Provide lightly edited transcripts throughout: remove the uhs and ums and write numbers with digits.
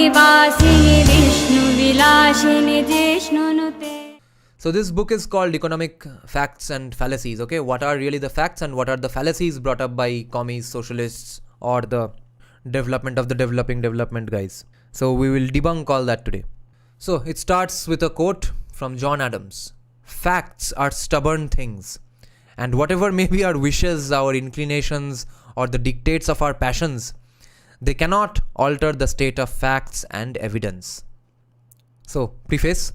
निवासिनि विष्णुविलासिनि जिष्णुनुते. So this book is called Economic Facts and Fallacies. Okay, what are really the facts and what are the fallacies brought up by commies, socialists, or the development of the development guys. So we will debunk all that today. So it starts with a quote from John Adams. Facts are stubborn things, and whatever may be our wishes, our inclinations, or the dictates of our passions, they cannot alter the state of facts and evidence. So, preface.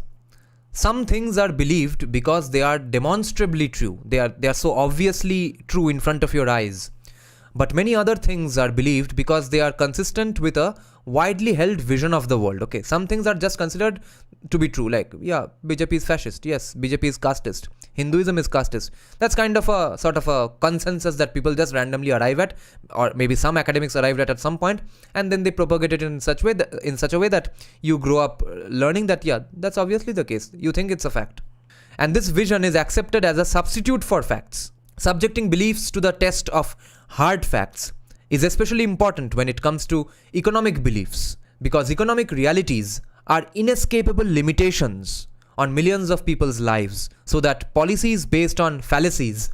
Some things are believed because they are demonstrably true. They are so obviously true in front of your eyes. But many other things are believed because they are consistent with a widely held vision of the world. Okay, some things are just considered to be true. Like, yeah, BJP is fascist. Yes, BJP is casteist. Hinduism is casteist. That's kind of a sort of a consensus that people just randomly arrive at, or maybe some academics arrived at some point, and then they propagate it in such a way that you grow up learning that, yeah, that's obviously the case. You think it's a fact. And this vision is accepted as a substitute for facts. Subjecting beliefs to the test of hard facts is especially important when it comes to economic beliefs, because economic realities are inescapable limitations on millions of people's lives, so that policies based on fallacies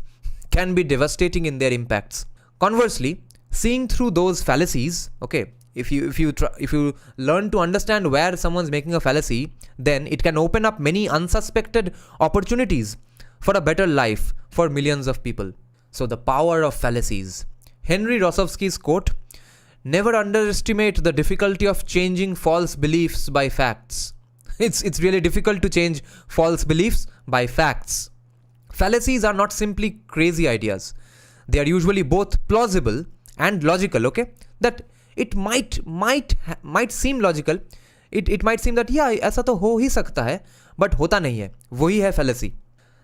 can be devastating in their impacts. Conversely, seeing through those fallacies, okay, if you learn to understand where someone's making a fallacy, then it can open up many unsuspected opportunities for a better life for millions of people. So the power of fallacies. Henry Rossowski's quote, "Never underestimate the difficulty of changing false beliefs by facts." It's really difficult to change false beliefs by facts. Fallacies are not simply crazy ideas. They are usually both plausible and logical, okay? That it might seem logical. It might seem that, yeah, ऐसा तो हो ही सकता है, but होता नहीं है. वही है fallacy.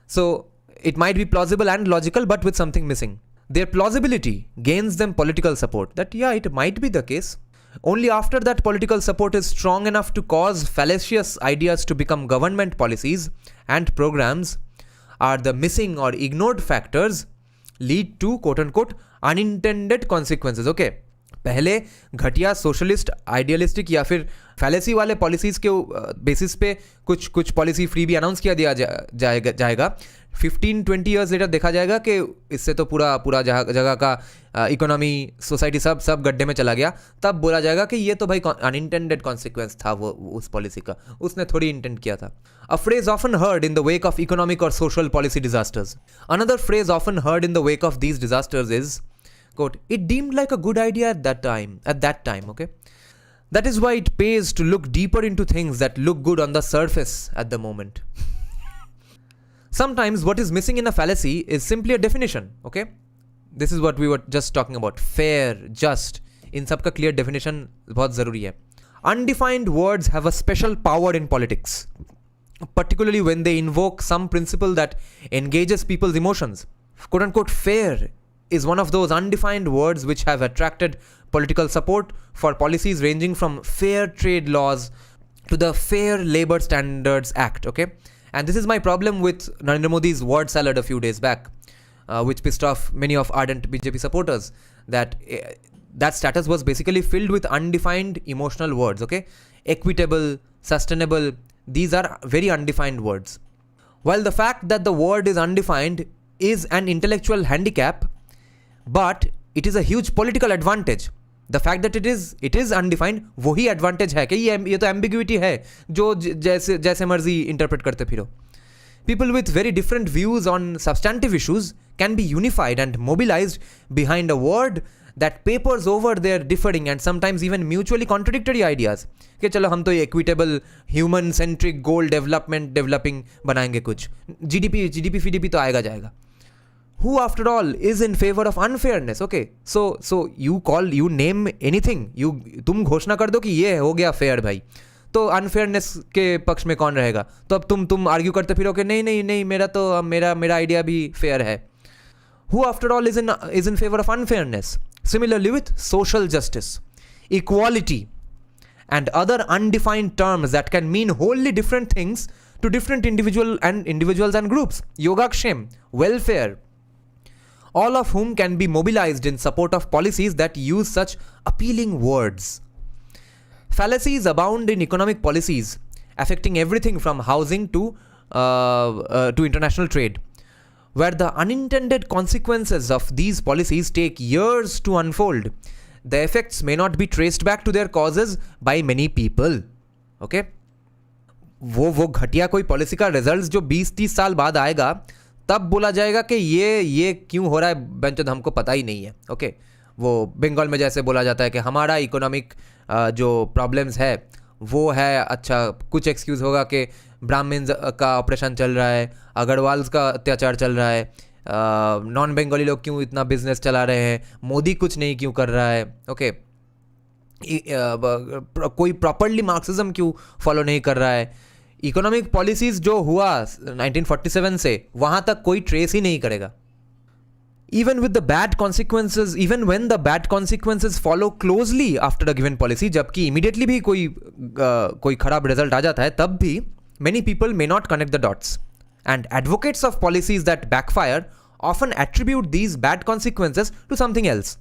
So it might be plausible and logical, but with something missing. Their plausibility gains them political support. That, yeah, it might be the case. Only after that political support is strong enough to cause fallacious ideas to become government policies and programs are the missing or ignored factors lead to quote-unquote unintended consequences. Okay, पहले घटिया socialist idealistic या फिर fallacy वाले policies के basis पे कुछ policy free भी announce किया दिया जाएगा 15-20 ईयर्स लेटर देखा जाएगा कि इससे तो पूरा जगह का इकोनॉमी सोसाइटी सब गड्ढे में चला गया. तब बोला जाएगा कि ये तो भाई अनइंटेंडेड कॉन्सिक्वेंस था वो उस पॉलिसी का, उसने थोड़ी इंटेंड किया था. A phrase often heard in the wake of economic or social policy disasters. Another phrase often heard in the wake of these disasters is, quote, "It deemed like a good idea at that time, okay? That is why it pays to look deeper into things that look good on the surface at the moment." Sometimes what is missing in a fallacy is simply a definition, okay? This is what we were just talking about. Fair, just. In सबका clear definition बहुत ज़रूरी है. Undefined words have a special power in politics, particularly when they invoke some principle that engages people's emotions. Quote unquote fair is one of those undefined words which have attracted political support for policies ranging from fair trade laws to the Fair Labor Standards Act, okay? And this is my problem with Narendra Modi's word salad a few days back, which pissed off many of ardent BJP supporters, that status was basically filled with undefined emotional words, okay? Equitable, sustainable, these are very undefined words. While the fact that the word is undefined is an intellectual handicap, but it is a huge political advantage. The fact that it is undefined, वही advantage है कि ये तो ambiguity है जो जैसे मर्जी interpret करते फिरो. People with very different views on substantive issues can be unified and mobilized behind a word that papers over their differing and sometimes even mutually contradictory ideas. कि चलो हम तो equitable, human-centric goal developing बनाएंगे कुछ. GDP तो आएगा जाएगा. Who after all is in favor of unfairness? Okay, so you name anything, तुम घोषणा कर दो कि ये हो गया fair भाई, तो unfairness के पक्ष में कौन रहेगा? तो अब तुम argue करते फिरो कि नहीं मेरा idea भी fair है. Who after all is in favor of unfairness? Similarly with social justice, equality, and other undefined terms that can mean wholly different things to different individuals and groups. Yogakshem, welfare, all of whom can be mobilized in support of policies that use such appealing words. Fallacies abound in economic policies, affecting everything from housing to international trade, where the unintended consequences of these policies take years to unfold. The effects may not be traced back to their causes by many people. Okay? वो घटिया कोई policy का result जो 20-30 साल बाद आएगा, तब बोला जाएगा कि ये क्यों हो रहा है, बेंचोद हमको पता ही नहीं है. ओके, वो बंगाल में जैसे बोला जाता है कि हमारा इकोनॉमिक जो प्रॉब्लम्स है वो है, अच्छा कुछ एक्सक्यूज़ होगा कि ब्राह्मण्स का ऑपरेशन चल रहा है, अग्रवाल्स का अत्याचार चल रहा है, नॉन बंगाली लोग क्यों इतना बिजनेस चला रहे हैं, मोदी कुछ नहीं क्यों कर रहा है. ओके, कोई प्रॉपरली मार्क्सिज्म क्यों फॉलो नहीं कर रहा है. इकोनॉमिक पॉलिसीज़ जो हुआ 1947 से वहाँ तक कोई ट्रेस ही नहीं करेगा. Even when the bad consequences follow closely after a given policy, जबकि immediately भी कोई खराब रिजल्ट आ जाता है, तब भी many people may not connect the dots. And advocates of policies that backfire often attribute these bad consequences to something else.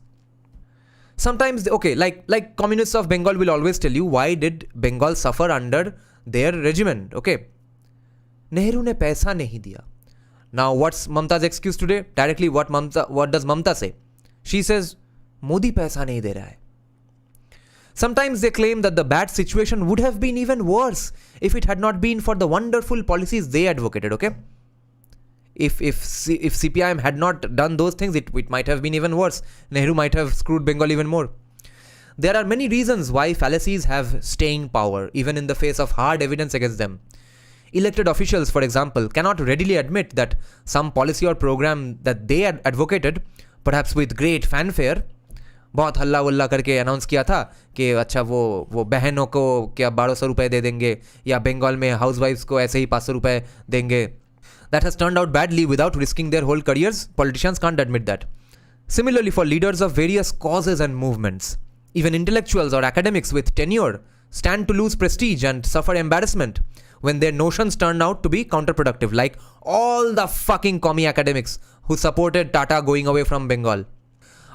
Sometimes, okay, like communists of Bengal will always tell you, why did Bengal suffer under their regiment? Okay, Nehru ने पैसा नहीं दिया. Now, what's Mamta's excuse today? Directly, what does Mamta say? She says, Modi paisa nahi de raha hai. Sometimes they claim that the bad situation would have been even worse if it had not been for the wonderful policies they advocated, okay? If CPIM had not done those things, it might have been even worse. Nehru might have screwed Bengal even more. There are many reasons why fallacies have staying power, even in the face of hard evidence against them. Elected officials, for example, cannot readily admit that some policy or program that they had advocated, perhaps with great fanfare, बहुत हल्ला वल्ला करके announce किया था कि अच्छा वो बहनों को क्या 1200 रुपये दे देंगे, या बंगाल में हाउस वाइफ्स को ऐसे ही 500 रुपये देंगे. That has turned out badly without risking their whole careers. Politicians can't admit that. Similarly, for leaders of various causes and movements, even intellectuals or academics with tenure stand to lose prestige and suffer embarrassment when their notions turn out to be counterproductive, like all the fucking commie academics who supported Tata going away from Bengal.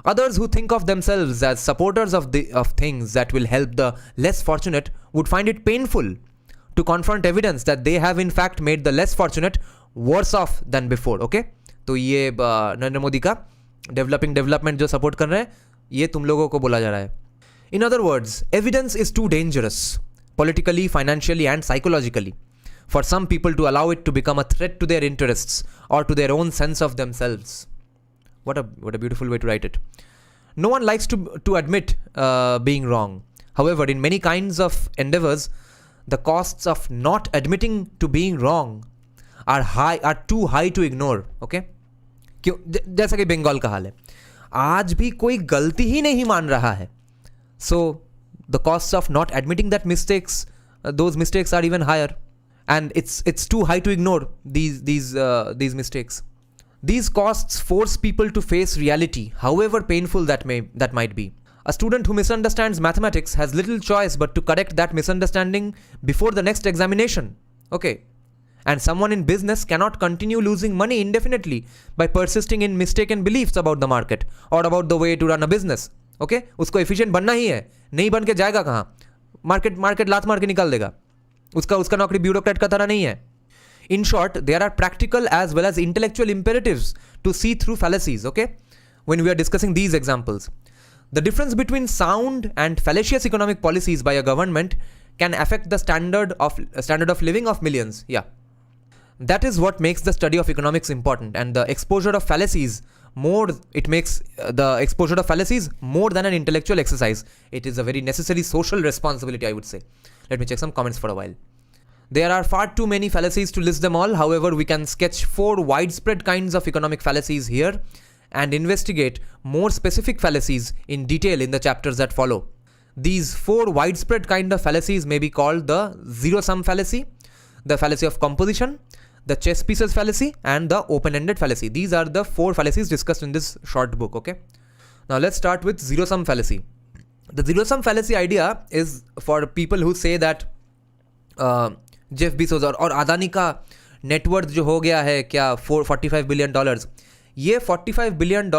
Others who think of themselves as supporters of things that will help the less fortunate would find it painful to confront evidence that they have in fact made the less fortunate worse off than before. Okay? तो ये नरेंद्र मोदी का development जो support कर रहे हैं, ये तुम लोगों को बोला जा रहा है. In other words, evidence is too dangerous, politically, financially, and psychologically, for some people to allow it to become a threat to their interests or to their own sense of themselves. What a beautiful way to write it. No one likes to admit being wrong. However, in many kinds of endeavors, the costs of not admitting to being wrong are too high to ignore. Okay? क्यों? जैसा कि बंगाल का हाल है, आज भी कोई गलती ही नहीं मान रहा है. So the costs of not admitting that those mistakes are even higher, and it's too high to ignore these mistakes. These costs force people to face reality, however painful that might be. A student who misunderstands mathematics has little choice but to correct that misunderstanding before the next examination. Okay. And someone in business cannot continue losing money indefinitely by persisting in mistaken beliefs about the market or about the way to run a business. Okay? उसको efficient बनना ही है, नहीं बन के जाएगा कहाँ? Market लात मार के निकाल देगा. उसका नौकरी ब्यूरोक्रेट का तरह नहीं है. In short, there are practical as well as intellectual imperatives to see through fallacies, okay? When we are discussing these examples. The difference between sound and fallacious economic policies by a government can affect the standard of living of millions. Yeah. That is what makes the study of economics important, and the exposure of fallacies more than an intellectual exercise. It is a very necessary social responsibility, I would say. Let me check some comments for a while. There are far too many fallacies to list them all. However, we can sketch 4 widespread kinds of economic fallacies here and investigate more specific fallacies in detail in the chapters that follow. These 4 widespread kind of fallacies may be called the zero-sum fallacy, the fallacy of composition, the chess pieces fallacy, and the open-ended fallacy. These are the 4 fallacies discussed in this short book, okay? Now let's start with zero-sum fallacy. The zero-sum fallacy idea is for people who say that Jeff Bezos और अदानी का net worth जो हो गया है क्या $45 billion, ये $45 billion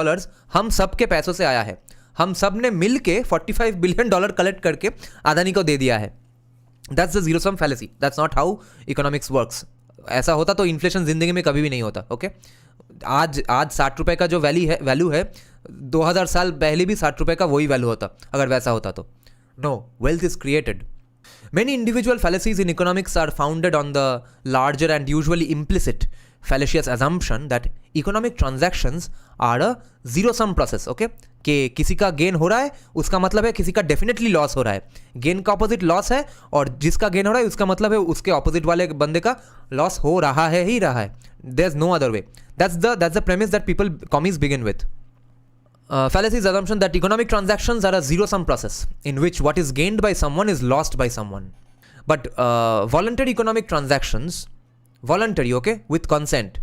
हम सब के पैसों से आया है. हम सब ने मिल के $45 बिलियन कलेक्ट करके अदानी को दे दिया है. That's the zero sum fallacy. That's not how economics works. ऐसा होता तो इन्फ्लेशन जिंदगी में कभी भी नहीं होता. ओके आज 60 रुपये का जो वैल्यू है 2000 साल पहले भी 60 रुपये का वही वैल्यू होता अगर वैसा होता तो. No, wealth is created. Many individual fallacies in economics are founded on the larger and usually implicit fallacious assumption that economic transactions are a zero-sum process. Okay? कि किसी का गेन हो रहा है उसका मतलब है किसी का डेफिनेटली लॉस हो रहा है. गेन का ऑपोजिट लॉस है और जिसका गेन हो रहा है उसका मतलब है उसके ऑपोजिट वाले बंदे का लॉस हो रहा है ही रहा है. There's no other way. That's the premise that commies begin with. Fallacy is assumption that economic transactions are a zero-sum process in which what is gained by someone is lost by someone. But voluntary economic transactions, voluntary, okay, with consent,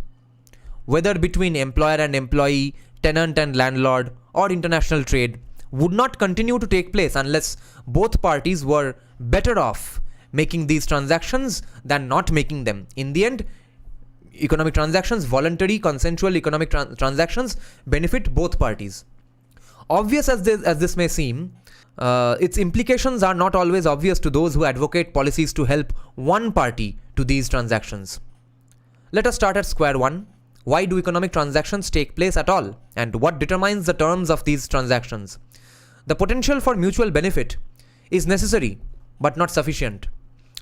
whether between employer and employee, tenant and landlord, or international trade, would not continue to take place unless both parties were better off making these transactions than not making them. In the end, economic transactions, voluntary, consensual economic transactions benefit both parties. Obvious as this may seem, its implications are not always obvious to those who advocate policies to help one party to these transactions. Let us start at square one. Why do economic transactions take place at all? And what determines the terms of these transactions? The potential for mutual benefit is necessary but not sufficient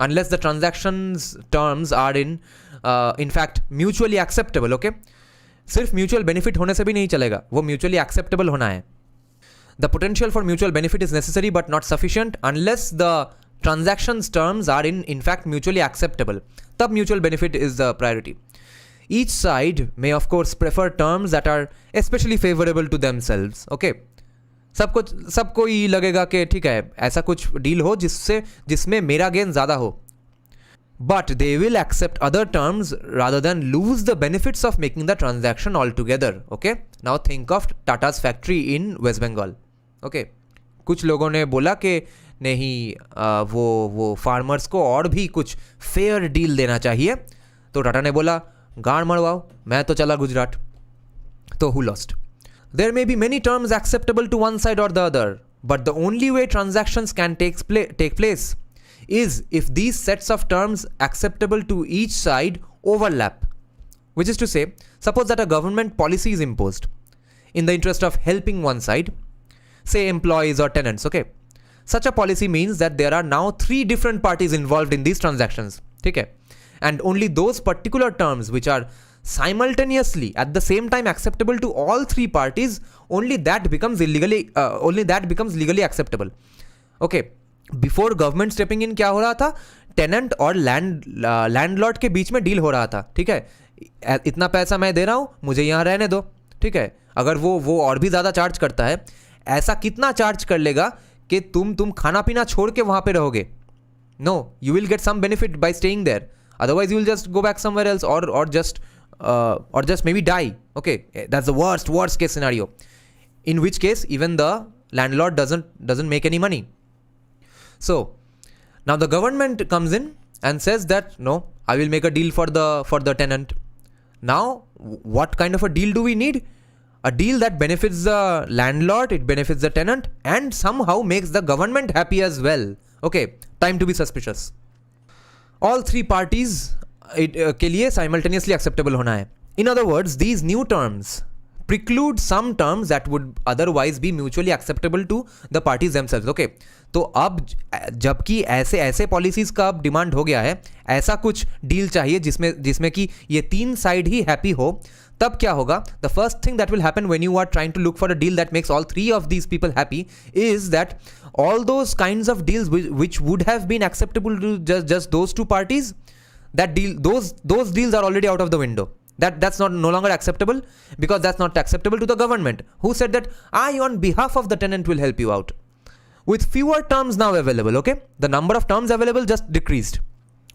unless the transactions terms are in fact mutually acceptable. Okay? सिर्फ mutual benefit होने से भी नहीं चलेगा, वो mutually acceptable होना है. The potential for mutual benefit is necessary but not sufficient unless the transactions terms are in fact mutually acceptable. तब mutual benefit is the priority. Each side may of course prefer terms that are especially favorable to themselves. Okay? सबको ही लगेगा कि ठीक है ऐसा कुछ deal हो जिसमें मेरा गेन ज़्यादा हो. But they will accept other terms rather than lose the benefits of making the transaction altogether. Okay? Now think of Tata's factory in West Bengal. Okay? कुछ लोगों ने बोला कि नहीं वो फार्मर्स को और भी कुछ फेयर डील देना चाहिए. तो टाटा ने बोला गाड़ मरवाओ, मैं तो चला गुजरात. तो who lost? There may be many terms acceptable to one side or the other, but the only way transactions can take place is if these sets of terms acceptable to each side overlap. Which is to say, suppose that a government policy is imposed in the interest of helping one side, say employees or tenants. Okay? Such a policy means that there are now 3 different parties involved in these transactions. Okay? And only those particular terms which are simultaneously at the same time acceptable to all 3 parties, only that becomes legally acceptable. Okay? Before government stepping इन क्या हो रहा था, tenant और landlord के बीच में deal हो रहा था. ठीक है, इतना पैसा मैं दे रहा हूँ, मुझे यहाँ रहने दो. ठीक है, अगर वो और भी ज़्यादा चार्ज करता है, ऐसा कितना चार्ज कर लेगा कि तुम खाना पीना छोड़ के वहाँ पे रहोगे. No, you will get some benefit by staying there, otherwise you will just go back somewhere else or just maybe die. Okay, that's the worst case scenario, in which case even the landlord doesn't make any money. So, now the government comes in and says that no, I will make a deal for the tenant. Now, what kind of a deal do we need? A deal that benefits the landlord, it benefits the tenant, and somehow makes the government happy as well. Okay, time to be suspicious. All 3 parties के लिए simultaneously acceptable होना है. In other words, these new terms preclude some terms that would otherwise be mutually acceptable to the parties themselves. Okay? तो अब जबकि ऐसे policies का अब डिमांड हो गया है, ऐसा कुछ डील चाहिए जिसमें कि ये 3 साइड ही हैप्पी हो, तब क्या होगा? The first thing that will happen when you are trying to look for a deal that makes all 3 of these people happy is that all those kinds of deals which would have been acceptable to just those 2 parties, those deals are already out of the window. That's no longer acceptable because that's not acceptable to the government, who said that I on behalf of the tenant will help you out. With fewer terms now available, okay, the number of terms available just decreased.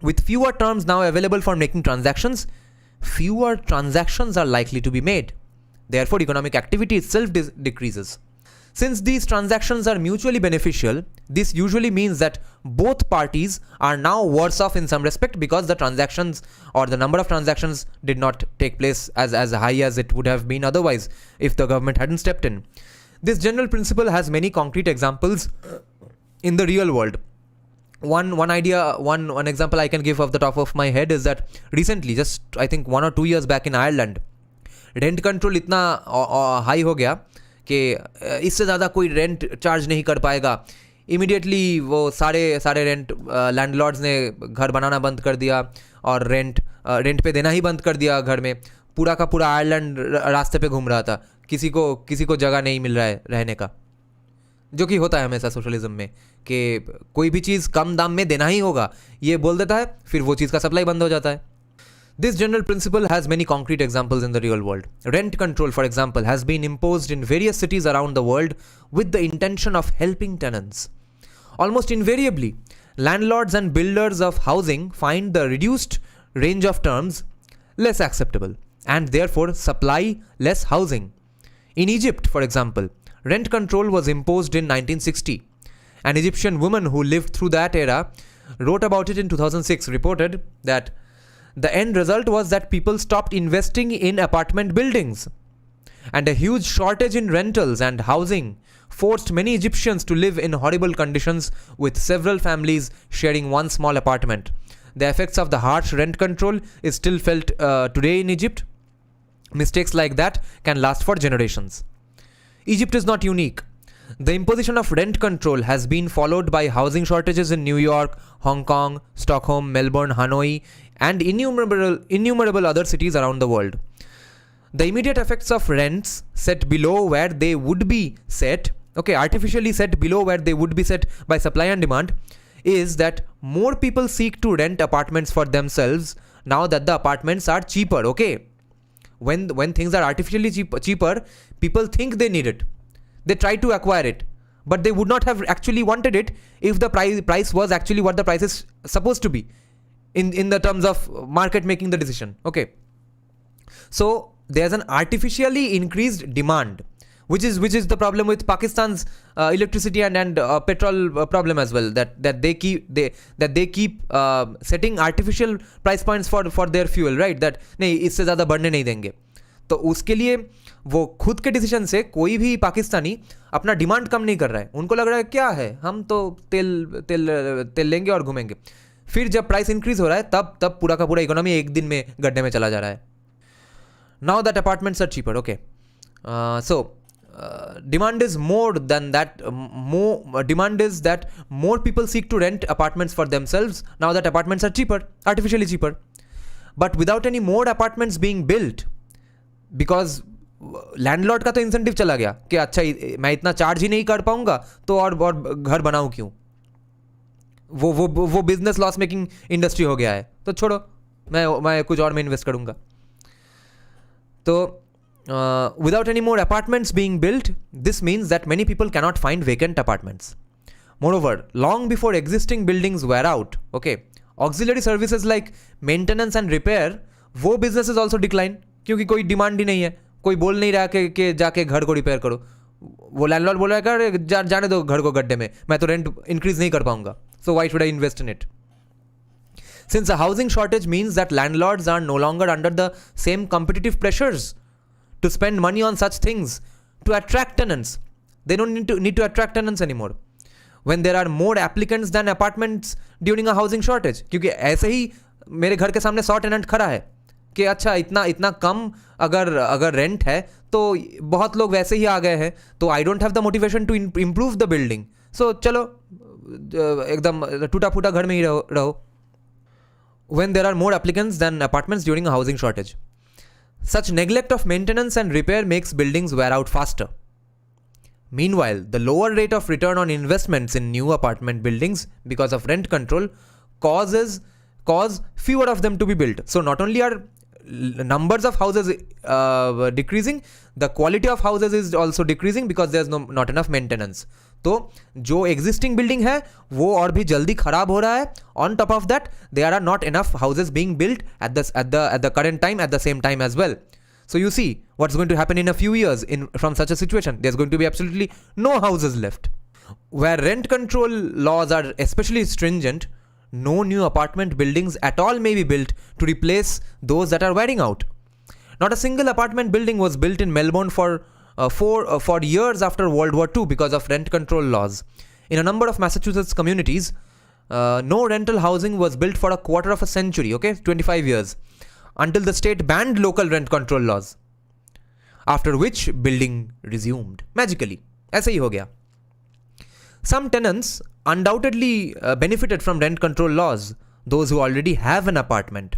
With fewer terms now available for making transactions, fewer transactions are likely to be made. Therefore, economic activity itself decreases. Since these transactions are mutually beneficial, this usually means that both parties are now worse off in some respect because the transactions or the number of transactions did not take place as high as it would have been otherwise if the government hadn't stepped in. This general principle has many concrete examples in the real world. One example I can give off the top of my head is that recently, just I think 1 or 2 years back in Ireland, rent control इतना high हो गया कि इससे ज़्यादा कोई rent charge नहीं कर पाएगा. इमीडिएटली वो सारे रेंट लैंडलॉर्ड्स ने घर बनाना बंद कर दिया और रेंट पे देना ही बंद कर दिया. घर में पूरा का पूरा आयरलैंड रास्ते पे घूम रहा था. किसी को जगह नहीं मिल रहा है रहने का, जो कि होता है हमेशा सोशलिज्म में कि कोई भी चीज़ कम दाम में देना ही होगा, ये बोल देता है, फिर वो चीज़ का सप्लाई बंद हो जाता है. This general principle has many concrete examples in the real world. Rent control, for example, has been imposed in various cities around the world with the intention of helping tenants. Almost invariably, landlords and builders of housing find the reduced range of terms less acceptable and therefore supply less housing. In Egypt, for example, rent control was imposed in 1960. An Egyptian woman who lived through that era wrote about it in 2006, reported that the end result was that people stopped investing in apartment buildings, and a huge shortage in rentals and housing forced many Egyptians to live in horrible conditions with several families sharing one small apartment. The effects of the harsh rent control is still felt today in Egypt. Mistakes like that can last for generations. Egypt is not unique. The imposition of rent control has been followed by housing shortages in New York, Hong Kong, Stockholm, Melbourne, Hanoi, and innumerable other cities around the world. The immediate effects of rents set below where they would be set, artificially set below where they would be set by supply and demand, is that more people seek to rent apartments for themselves now that the apartments are cheaper. When things are artificially cheaper, people think they need it. They try to acquire it, but they would not have actually wanted it if the price was actually what the price is supposed to be in the terms of market making the decision. So there's an artificially increased demand, which is the problem with Pakistan's electricity and petrol problem as well, that they keep setting artificial price points for their fuel, right? That नहीं इससे ज़्यादा बढ़ने नहीं देंगे. तो उसके लिए वो खुद के डिसीजन से कोई भी पाकिस्तानी अपना डिमांड कम नहीं कर रहा है. उनको लग रहा है क्या है, हम तो तेल लेंगे और घूमेंगे. फिर जब प्राइस इंक्रीज हो रहा है तब पूरा का पूरा इकोनॉमी एक दिन में गड्ढे में चला जा रहा है. Now that apartments are cheaper. So demand is more than that. Demand is that more people seek to rent apartments for themselves now that apartments are cheaper, artificially cheaper, but without any more apartments being built, because landlord का तो incentive चला गया कि अच्छा मैं इतना charge ही नहीं कर पाऊंगा तो और घर बनाऊं क्यों. वो बिजनेस लॉस मेकिंग इंडस्ट्री हो गया है, तो छोड़ो मैं कुछ और में इन्वेस्ट करूंगा. तो without any more apartments being built, this means that many people cannot find vacant apartments. Moreover, long before existing buildings wear out, auxiliary services like maintenance and repair, वो businesses also decline क्योंकि कोई demand ही नहीं है. कोई बोल नहीं रहा कि जाके घर को रिपेयर करो. वो लैंडलॉर्ड बोल रहा है जाने दो घर को गड्ढे में, मैं तो रेंट इंक्रीज नहीं कर पाऊंगा. So why should I invest in it? Since a housing shortage means that landlords are no longer under the same competitive pressures to spend money on such things to attract tenants. They don't need to attract tenants anymore when there are more applicants than apartments during a housing shortage. क्योंकि ऐसे ही मेरे घर के सामने 100 tenant खड़ा है कि अच्छा इतना कम अगर रेंट है तो बहुत लोग वैसे ही आ गए हैं, तो I don't have the motivation to improve the building. So चलो एकदम टूटा फूटा घर में ही रहो. When there are more applicants than apartments during a housing shortage, such neglect of maintenance and repair makes buildings wear out faster. Meanwhile, the lower rate of return on investments in new apartment buildings because of rent control cause fewer of them to be built. So not only are numbers of houses decreasing, the quality of houses is also decreasing because there's not enough maintenance. तो जो existing building है वो और भी जल्दी खराब हो रहा है. On top of that, there are not enough houses being built at the current time at the same time as well. So you see what's going to happen in a few years from such a situation. There's going to be absolutely no houses left. Where rent control laws are especially stringent, no new apartment buildings at all may be built to replace those that are wearing out. Not a single apartment building was built in Melbourne for for years after World War II because of rent control laws. In a number of Massachusetts communities, no rental housing was built for a quarter of a century, okay, 25 years, until the state banned local rent control laws. After which building resumed magically. ऐसे ही हो गया. Some tenants undoubtedly benefited from rent control laws, those who already have an apartment.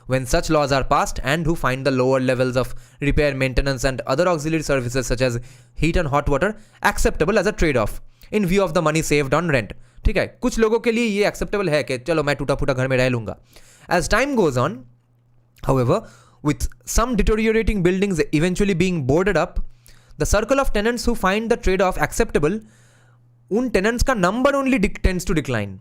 When such laws are passed and who find the lower levels of repair, maintenance and other auxiliary services such as heat and hot water acceptable as a trade-off in view of the money saved on rent. ठीक है, कुछ लोगों के लिए ये acceptable है कि चलो मैं टूटा फूटा घर में रह लूँगा. As time goes on, however, with some deteriorating buildings eventually being boarded up, the circle of tenants who find the trade-off acceptable, उन tenants का number only tends to decline.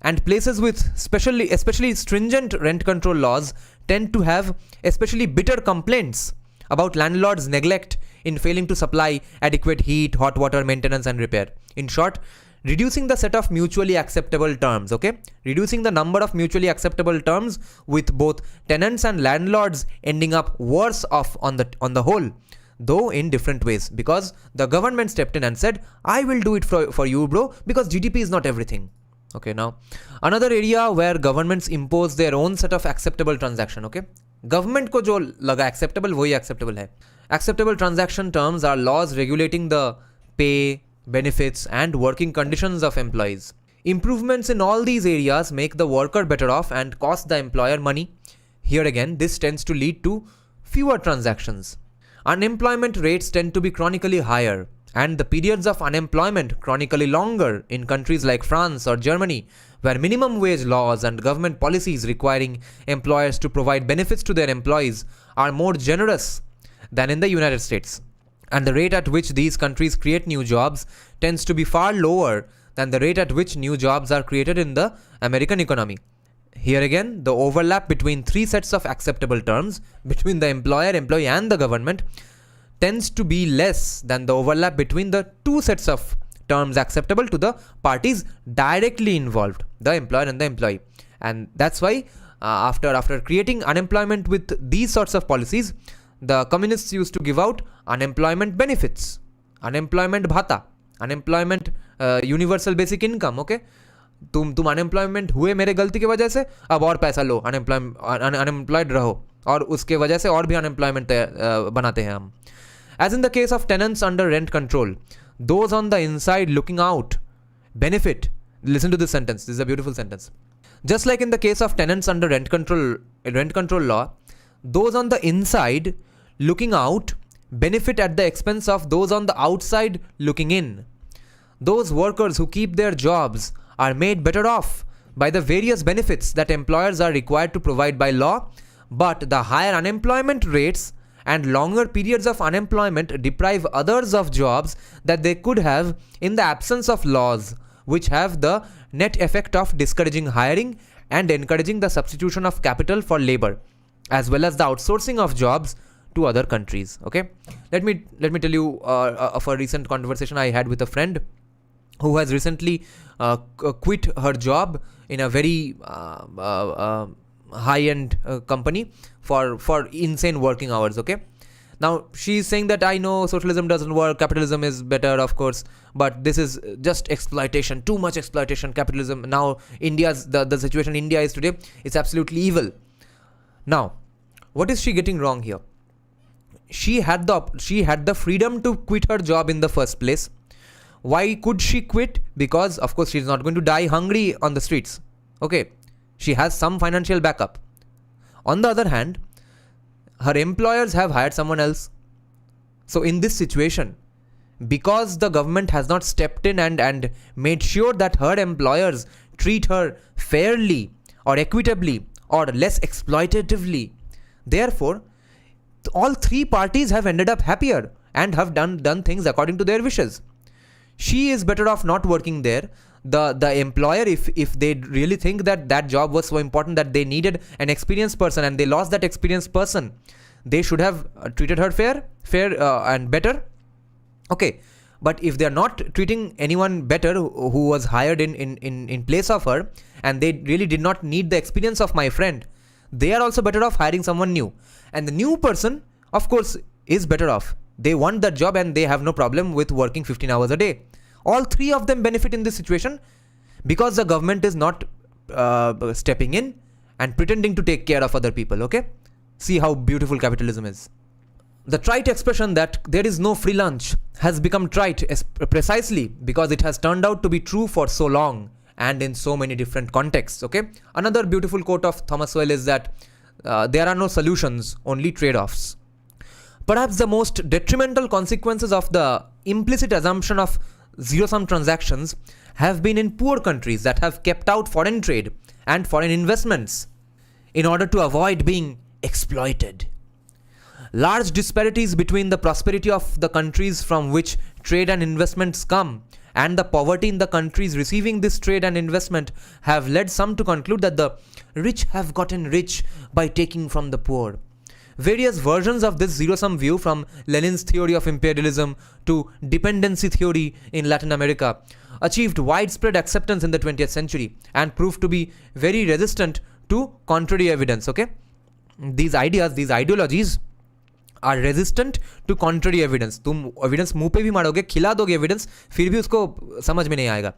And places with especially stringent rent control laws tend to have especially bitter complaints about landlords' neglect in failing to supply adequate heat, hot water, maintenance and repair. In short, reducing the set of mutually acceptable terms, okay? Reducing the number of mutually acceptable terms with both tenants and landlords ending up worse off on the whole, though in different ways, because the government stepped in and said, I will do it for you, bro, because GDP is not everything. Okay, now another area where governments impose their own set of acceptable transaction, okay? Government को जो लगा acceptable वही acceptable है. Acceptable transaction terms are laws regulating the pay, benefits and working conditions of employees. Improvements in all these areas make the worker better off and cost the employer money. Here again, this tends to lead to fewer transactions. Unemployment rates tend to be chronically higher, and the periods of unemployment chronically longer in countries like France or Germany, where minimum wage laws and government policies requiring employers to provide benefits to their employees are more generous than in the United States. And the rate at which these countries create new jobs tends to be far lower than the rate at which new jobs are created in the American economy. Here again, the overlap between three sets of acceptable terms between the employer, employee and the government tends to be less than the overlap between the two sets of terms acceptable to the parties directly involved, the employer and the employee. And that's why after creating unemployment with these sorts of policies, the communists used to give out unemployment benefits, unemployment bhata, unemployment universal basic income, okay? तुम unemployment हुए मेरे गलती की वजह से, अब और पैसा लो, unemployed रहो, और उसके वजह से और भी unemployment बनाते हैं हम. As in the case of tenants under rent control, those on the inside looking out benefit. Listen to this sentence. This is a beautiful sentence. Just like in the case of tenants under rent control law, those on the inside looking out benefit at the expense of those on the outside looking in. Those workers who keep their jobs are made better off by the various benefits that employers are required to provide by law, but the higher unemployment rates and longer periods of unemployment deprive others of jobs that they could have in the absence of laws, which have the net effect of discouraging hiring and encouraging the substitution of capital for labor, as well as the outsourcing of jobs to other countries. Okay, let me tell you of a recent conversation I had with a friend who has recently quit her job in a very high-end company for insane working hours. Okay, now she's saying that I know socialism doesn't work, capitalism is better, of course, but this is just exploitation, too much exploitation. Capitalism now, India's the situation India is today, it's absolutely evil. Now, what is she getting wrong here? She had the freedom to quit her job in the first place. Why could she quit? Because of course she's not going to die hungry on the streets. Okay, she has some financial backup. On the other hand, her employers have hired someone else. So in this situation, because the government has not stepped in and made sure that her employers treat her fairly or equitably or less exploitatively, therefore all three parties have ended up happier and have done things according to their wishes. She is better off not working there. The employer, if they really think that job was so important that they needed an experienced person and they lost that experienced person, they should have treated her fair and better. Okay, but if they are not treating anyone better who was hired in place of her, and they really did not need the experience of my friend, they are also better off hiring someone new. And the new person, of course, is better off They want that job and they have no problem with working 15 hours a day. All three of them benefit in this situation because the government is not stepping in and pretending to take care of other people, okay? See how beautiful capitalism is. The trite expression that there is no free lunch has become trite precisely because it has turned out to be true for so long and in so many different contexts, okay? Another beautiful quote of Thomas Sowell is that there are no solutions, only trade-offs. Perhaps the most detrimental consequences of the implicit assumption of zero-sum transactions have been in poor countries that have kept out foreign trade and foreign investments in order to avoid being exploited. Large disparities between the prosperity of the countries from which trade and investments come and the poverty in the countries receiving this trade and investment have led some to conclude that the rich have gotten rich by taking from the poor. Various versions of this zero-sum view, from Lenin's theory of imperialism to dependency theory in Latin America, achieved widespread acceptance in the 20th century and proved to be very resistant to contrary evidence, okay? These ideas, these ideologies are resistant to contrary evidence. तुम evidence मुंह पे भी मारोगे, खिला दोगे evidence, फिर भी उसको समझ में नहीं आएगा.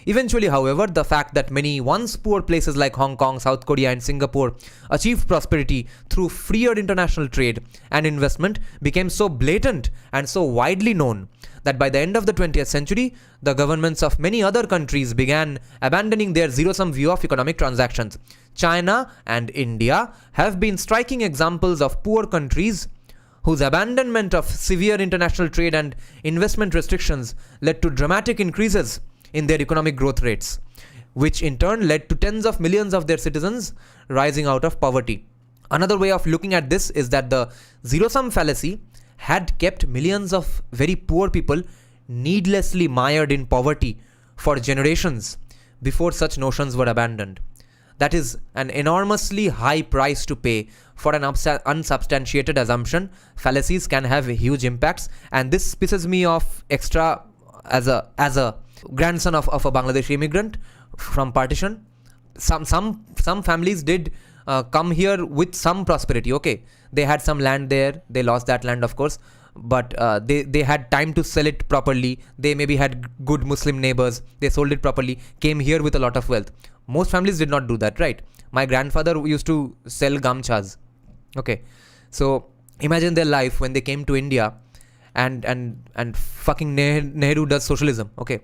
Eventually, however, the fact that many once poor places like Hong Kong, South Korea and Singapore achieved prosperity through freer international trade and investment became so blatant and so widely known that by the end of the 20th century, the governments of many other countries began abandoning their zero-sum view of economic transactions. China and India have been striking examples of poor countries whose abandonment of severe international trade and investment restrictions led to dramatic increases in their economic growth rates, which in turn led to tens of millions of their citizens rising out of poverty. Another way of looking at this is that the zero-sum fallacy had kept millions of very poor people needlessly mired in poverty for generations before such notions were abandoned. That is an enormously high price to pay for an unsubstantiated assumption. Fallacies can have huge impacts, and this pisses me off extra as a grandson of a Bangladeshi immigrant from partition. Some families did come here with some prosperity, okay? They had some land there, they lost that land of course, but they had time to sell it properly. They maybe had good Muslim neighbors, they sold it properly, came here with a lot of wealth. Most families did not do that, right? My grandfather used to sell gamchas, okay? So imagine their life when they came to India and fucking Nehru does socialism, okay?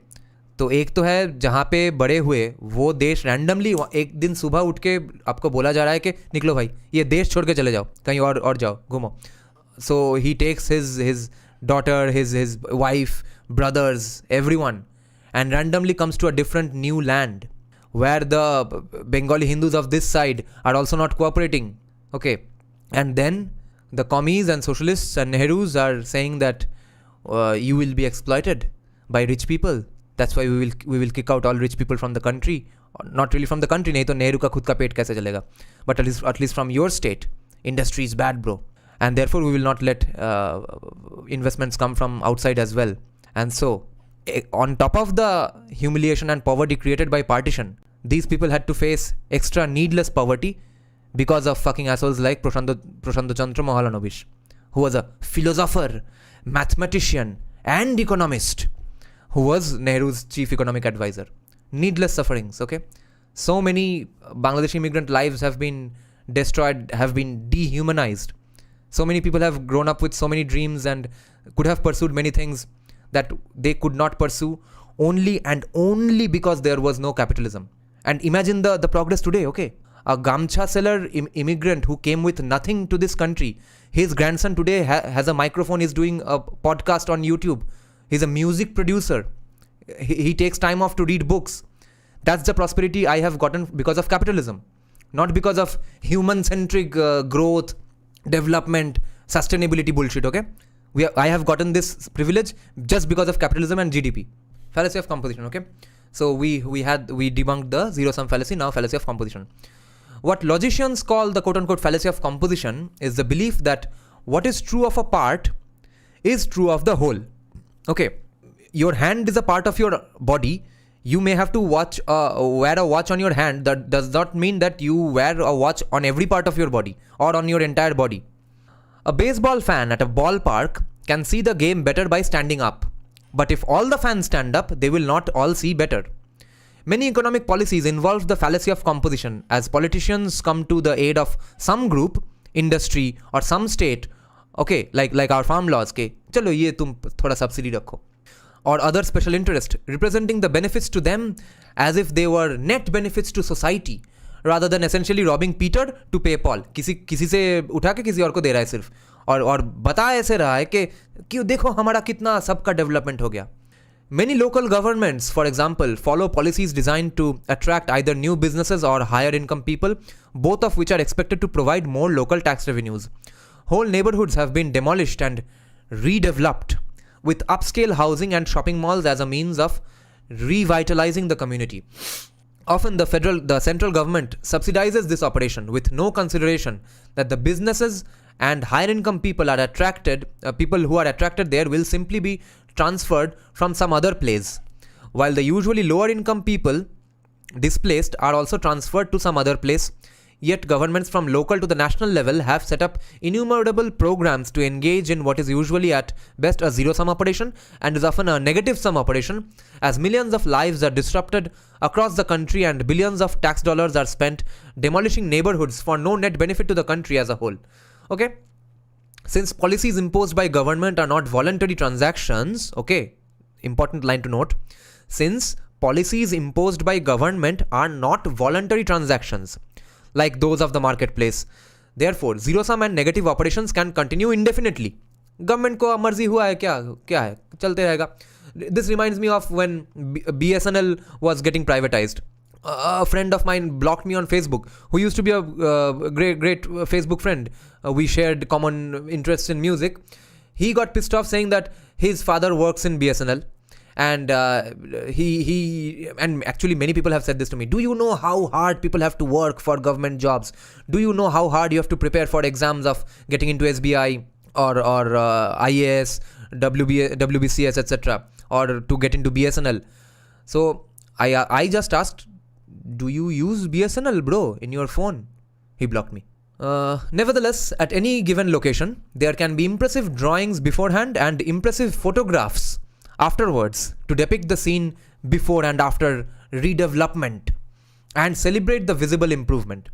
तो एक तो है जहाँ पे बड़े हुए वो देश रैंडमली एक दिन सुबह उठ के आपको बोला जा रहा है कि निकलो भाई ये देश छोड़ के चले जाओ कहीं और जाओ घूमो. So he takes his daughter, his wife, brothers, everyone, and randomly comes to a different new land where the Bengali Hindus of this side are also not cooperating, okay? And then the commies and socialists and Nehrus are saying that you will be exploited by rich people. That's why we will kick out all rich people from the country. Not really from the country, नहीं तो नेहरू का खुद का पेट कैसे चलेगा? But at least from your state, industry is bad, bro. And therefore we will not let investments come from outside as well. And so, on top of the humiliation and poverty created by partition, these people had to face extra needless poverty because of fucking assholes like Prashant Chandra Mahalanobis, who was a philosopher, mathematician and economist, who was Nehru's chief economic advisor. Needless sufferings, okay? So many Bangladeshi immigrant lives have been destroyed, have been dehumanized. So many people have grown up with so many dreams and could have pursued many things that they could not pursue only because there was no capitalism. And imagine the progress today, okay? A gamcha seller immigrant who came with nothing to this country, his grandson today has a microphone, is doing a podcast on YouTube. He's a music producer. He takes time off to read books. That's the prosperity I have gotten because of capitalism. Not because of human-centric growth, development, sustainability bullshit, okay? I have gotten this privilege just because of capitalism and GDP. Fallacy of composition, okay? So we debunked the zero-sum fallacy, now fallacy of composition. What logicians call the quote-unquote fallacy of composition is the belief that what is true of a part is true of the whole. Okay, your hand is a part of your body. You may have to wear a watch on your hand. That does not mean that you wear a watch on every part of your body or on your entire body. A baseball fan at a ballpark can see the game better by standing up. But if all the fans stand up, they will not all see better. Many economic policies involve the fallacy of composition, as politicians come to the aid of some group, industry or some state, okay, like our farm laws के चलो ये तुम थोड़ा subsidy रखो, or other special interest, representing the benefits to them as if they were net benefits to society, rather than essentially robbing Peter to pay Paul. किसी से उठा के किसी और को दे रहा है सिर्फ, और बता ऐसे रहा है कि देखो हमारा कितना सबका डेवलपमेंट हो गया. Many local governments, for example, follow policies designed to attract either new businesses or higher income people, both of which are expected to provide more local tax revenues. Whole neighborhoods have been demolished and redeveloped, with upscale housing and shopping malls as a means of revitalizing the community. Often the central government subsidizes this operation with no consideration that the businesses and higher income people are attracted, people who are attracted there will simply be transferred from some other place, while the usually lower income people displaced are also transferred to some other place. Yet governments from local to the national level have set up innumerable programs to engage in what is usually at best a zero-sum operation and is often a negative-sum operation, as millions of lives are disrupted across the country and billions of tax dollars are spent demolishing neighborhoods for no net benefit to the country as a whole. Okay? Since policies imposed by government are not voluntary transactions, okay, important line to note, since policies imposed by government are not voluntary transactions, like those of the marketplace, therefore zero-sum and negative operations can continue indefinitely. Government को मर्जी हुआ है क्या है चलते रहेगा. This reminds me of when BSNL was getting privatized. A friend of mine blocked me on Facebook, who used to be a great Facebook friend. We shared common interests in music. He got pissed off saying that his father works in BSNL, and he and actually many people have said this to me. Do you know how hard people have to work for government jobs? Do you know how hard you have to prepare for exams of getting into SBI or IAS, WBCS, etc., or to get into BSNL? So I just asked, do you use BSNL, bro, in your phone? He blocked me. Nevertheless, at any given location, there can be impressive drawings beforehand and impressive photographs afterwards to depict the scene before and after redevelopment and celebrate the visible improvement.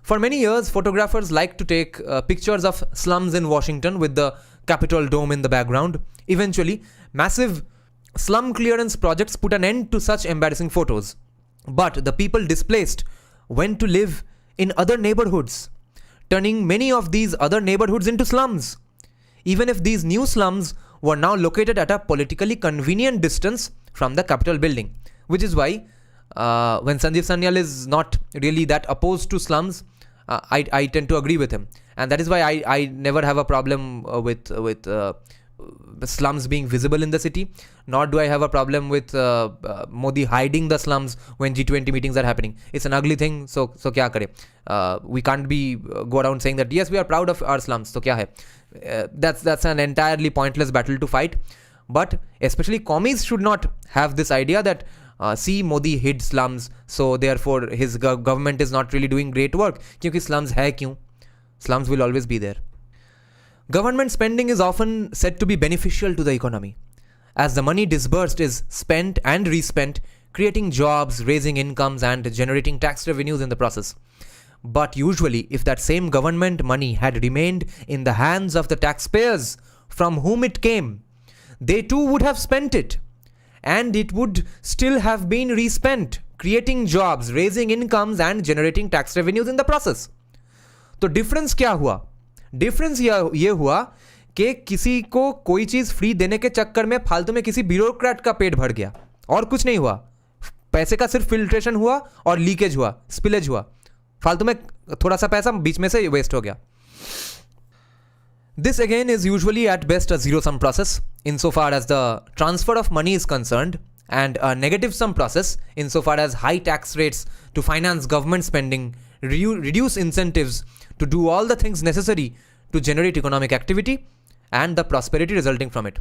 For many years, photographers liked to take pictures of slums in Washington with the Capitol dome in the background. Eventually, massive slum clearance projects put an end to such embarrassing photos. But the people displaced went to live in other neighborhoods, turning many of these other neighborhoods into slums, even if these new slums were now located at a politically convenient distance from the Capitol building. Which is why when Sanjeev Sanyal is not really that opposed to slums, I tend to agree with him. And that is why I never have a problem with slums being visible in the city, nor do I have a problem with Modi hiding the slums when G20 meetings are happening. It's an ugly thing, so kya kare? We can't go around saying that yes, we are proud of our slums, so kya hai? That's an entirely pointless battle to fight. But especially commies should not have this idea that see, Modi hid slums, so therefore his government is not really doing great work. Kyunki slums hai kyun? Slums will always be there. Government spending is often said to be beneficial to the economy, as the money disbursed is spent and respent, creating jobs, raising incomes, and generating tax revenues in the process. But usually, if that same government money had remained in the hands of the taxpayers from whom it came, they too would have spent it, and it would still have been respent, creating jobs, raising incomes, and generating tax revenues in the process. तो difference क्या हुआ? Difference ये हुआ कि किसी को कोई चीज फ्री देने के चक्कर में फालतू में किसी ब्यूरोक्रेट का पेट भर गया, और कुछ नहीं हुआ. पैसे का सिर्फ फिल्ट्रेशन हुआ और लीकेज हुआ, स्पिलेज हुआ, फालतू में थोड़ा सा पैसा बीच में से वेस्ट हो गया. This again is usually at best a zero-sum process insofar as the transfer of money is concerned, and a negative-sum process insofar as high tax rates to finance government spending reduce incentives to do all the things necessary to generate economic activity and the prosperity resulting from it.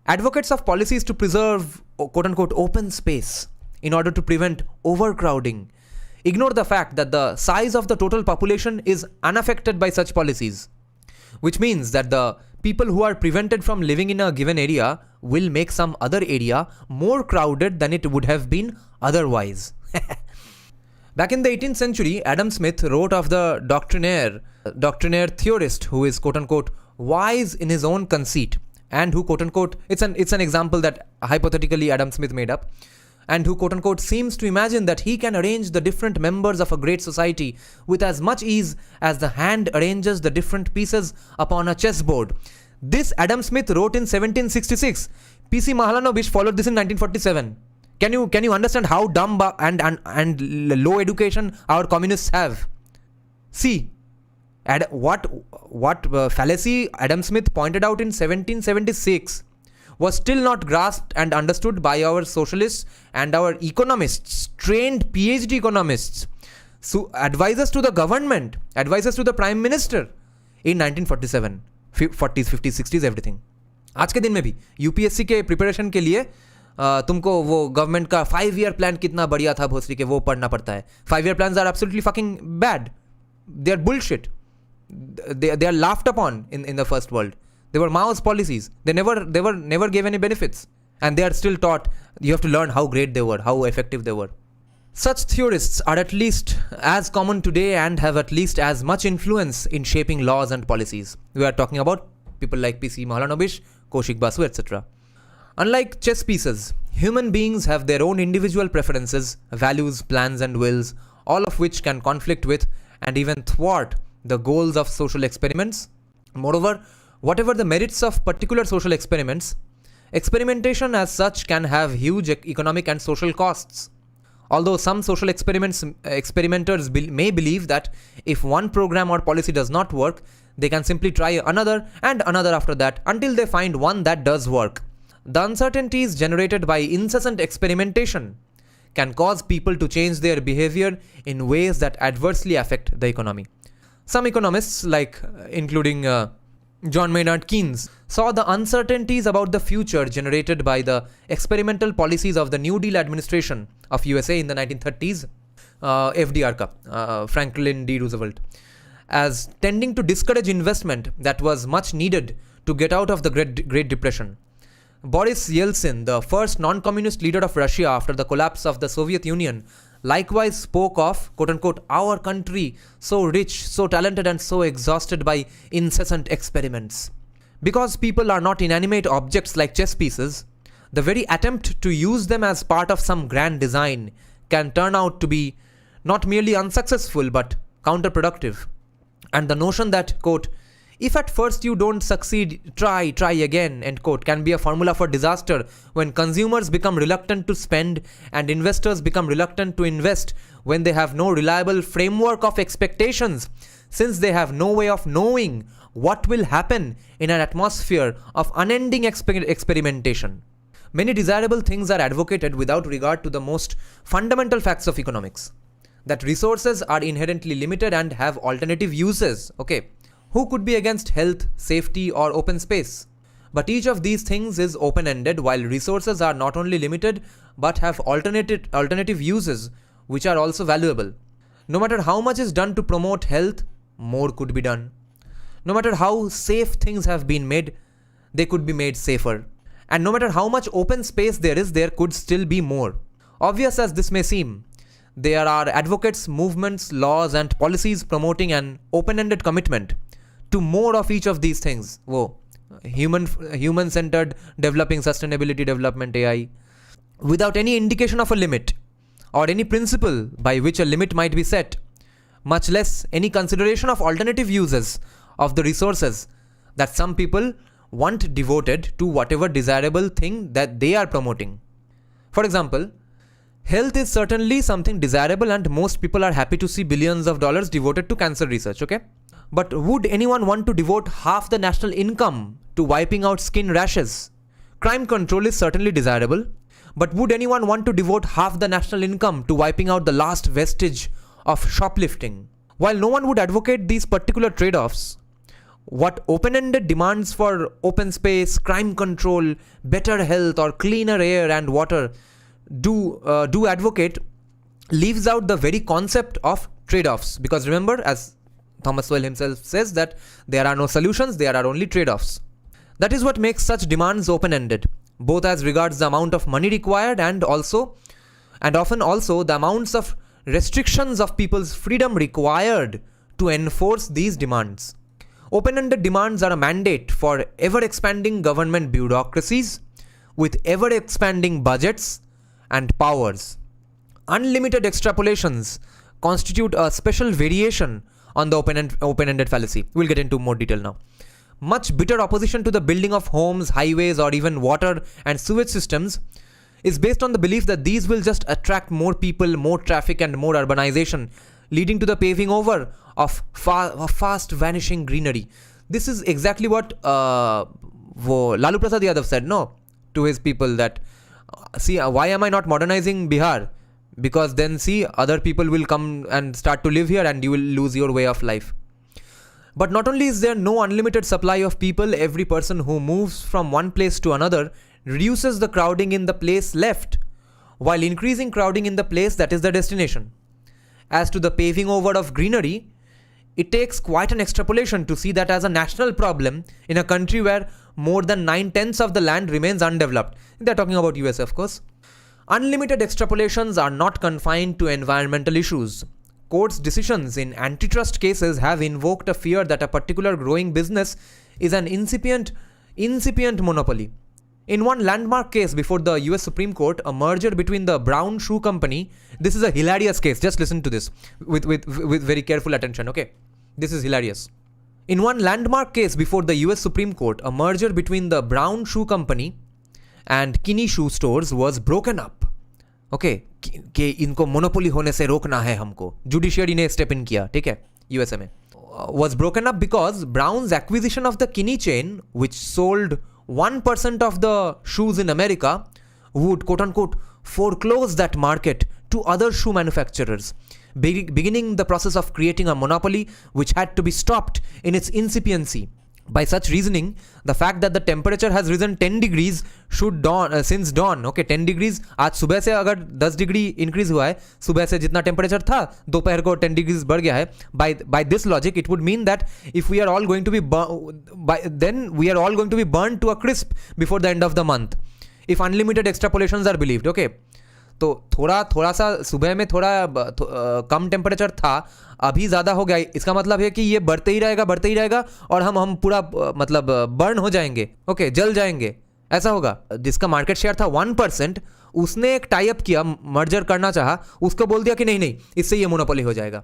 Advocates of policies to preserve quote-unquote open space in order to prevent overcrowding ignore the fact that the size of the total population is unaffected by such policies, which means that the People who are prevented from living in a given area will make some other area more crowded than it would have been otherwise. Back in the 18th century, Adam Smith wrote of the doctrinaire theorist who is quote-unquote wise in his own conceit, and who quote-unquote, it's an example that hypothetically Adam Smith made up, and who quote-unquote seems to imagine that he can arrange the different members of a great society with as much ease as the hand arranges the different pieces upon a chessboard. This Adam Smith wrote in 1766. P.C. Mahalanobis followed this in 1947. Can you understand how dumb and low education our communists have? See, what fallacy Adam Smith pointed out in 1776 was still not grasped and understood by our socialists and our economists, trained PhD economists, so advisors to the government, advisors to the prime minister in 1947, 40s, 50s, 60s, everything. आज के दिन में भी UPSC के preparation के लिए तुमको वो गवर्नमेंट का 5-year प्लान कितना बढ़िया था भोसरी के, वो पढ़ना पड़ता है. 5-year plans are absolutely fucking bad. They are bullshit. They are laughed upon in the first world. They were Mao's policies. They never gave any benefits. And they are still taught. You have to learn how great they were, how effective they were. Such theorists are at least as common today and have at least as much influence in shaping laws and policies. We are talking about people like P.C. Mahalanobis, Kaushik Basu, etc. Unlike chess pieces, human beings have their own individual preferences, values, plans and wills, all of which can conflict with and even thwart the goals of social experiments. Moreover, whatever the merits of particular social experiments, experimentation as such can have huge economic and social costs. Although some social experimenters may believe that if one program or policy does not work, they can simply try another and another after that until they find one that does work. The uncertainties generated by incessant experimentation can cause people to change their behavior in ways that adversely affect the economy. Some economists, including John Maynard Keynes, saw the uncertainties about the future generated by the experimental policies of the New Deal administration of USA in the 1930s, FDR ka, Franklin D. Roosevelt, as tending to discourage investment that was much needed to get out of the Great Depression. Boris Yeltsin, the first non-communist leader of Russia after the collapse of the Soviet Union, likewise spoke of, quote-unquote, our country so rich, so talented and so exhausted by incessant experiments. Because people are not inanimate objects like chess pieces, the very attempt to use them as part of some grand design can turn out to be not merely unsuccessful but counterproductive. And the notion that, quote, if at first you don't succeed, try again, end quote, can be a formula for disaster when consumers become reluctant to spend and investors become reluctant to invest when they have no reliable framework of expectations, since they have no way of knowing what will happen in an atmosphere of unending experimentation. Many desirable things are advocated without regard to the most fundamental facts of economics, that resources are inherently limited and have alternative uses. Okay. Who could be against health, safety or open space? But each of these things is open-ended, while resources are not only limited but have alternative uses which are also valuable. No matter how much is done to promote health, more could be done. No matter how safe things have been made, they could be made safer. And no matter how much open space there is, there could still be more. Obvious as this may seem, there are advocates, movements, laws and policies promoting an open-ended commitment to more of each of these things. Whoa. Human-centered developing sustainability development AI, without any indication of a limit or any principle by which a limit might be set, much less any consideration of alternative uses of the resources that some people want devoted to whatever desirable thing that they are promoting. For example, health is certainly something desirable and most people are happy to see billions of dollars devoted to cancer research, okay? But would anyone want to devote half the national income to wiping out skin rashes? Crime control is certainly desirable, but would anyone want to devote half the national income to wiping out the last vestige of shoplifting? While no one would advocate these particular trade-offs, what open-ended demands for open space, crime control, better health or cleaner air and water do advocate leaves out the very concept of trade-offs. Because remember, as Thomas Sowell himself says, that there are no solutions, there are only trade-offs. That is what makes such demands open-ended, both as regards the amount of money required and often also the amounts of restrictions of people's freedom required to enforce these demands. Open-ended demands are a mandate for ever-expanding government bureaucracies with ever-expanding budgets and powers. Unlimited extrapolations constitute a special variation on the open-ended fallacy. We'll get into more detail now. Much bitter opposition to the building of homes, highways, or even water and sewage systems is based on the belief that these will just attract more people, more traffic, and more urbanization, leading to the paving over of fast vanishing greenery. This is exactly what Lalu Prasad Yadav said, no, to his people, that see, why am I not modernizing Bihar? Because then see, other people will come and start to live here and you will lose your way of life. But not only is there no unlimited supply of people, every person who moves from one place to another reduces the crowding in the place left, while increasing crowding in the place that is the destination. As to the paving over of greenery, it takes quite an extrapolation to see that as a national problem in a country where more than 9/10 of the land remains undeveloped. They're talking about US, of course. Unlimited extrapolations are not confined to environmental issues. Courts' decisions in antitrust cases have invoked a fear that a particular growing business is an incipient monopoly. In one landmark case before the US Supreme Court, a merger between the Brown Shoe Company, this is a hilarious case, just listen to this with very careful attention, okay? This is hilarious. In one landmark case before the US Supreme Court, a merger between the Brown Shoe Company and Kinney Shoe Stores was broken up. Okay कि इनको monopoly होने से रोकना है हमको, judiciary ने step in किया, ठीक है, यूएसए में. Was broken up because Brown's acquisition of the Kinney chain, which sold 1% of the shoes in America, would quote-unquote foreclose that market to other shoe manufacturers, beginning the process of creating a monopoly which had to be stopped in its incipiency. By such reasoning, the fact that the temperature has risen 10 degrees since dawn, okay, 10 degrees, आज सुबह से अगर 10 degree increase हुआ है, सुबह से जितना temperature था दोपहर को 10 डिग्रीज बढ़ गया है, by this logic it would mean that if we are all going to be burned to a crisp before the end of the month, if unlimited extrapolations are believed, okay. तो थोड़ा सा सुबह में थोड़ा कम temperature था, अभी ज़्यादा हो गया, इसका मतलब है कि ये बढ़ते ही रहेगा और हम पूरा मतलब बर्न हो जाएंगे, ओके, जल जाएंगे, ऐसा होगा. जिसका मार्केट शेयर था 1%, उसने एक टाई अप किया, मर्जर करना चाहा, उसको बोल दिया कि नहीं इससे ये मोनोपोली हो जाएगा.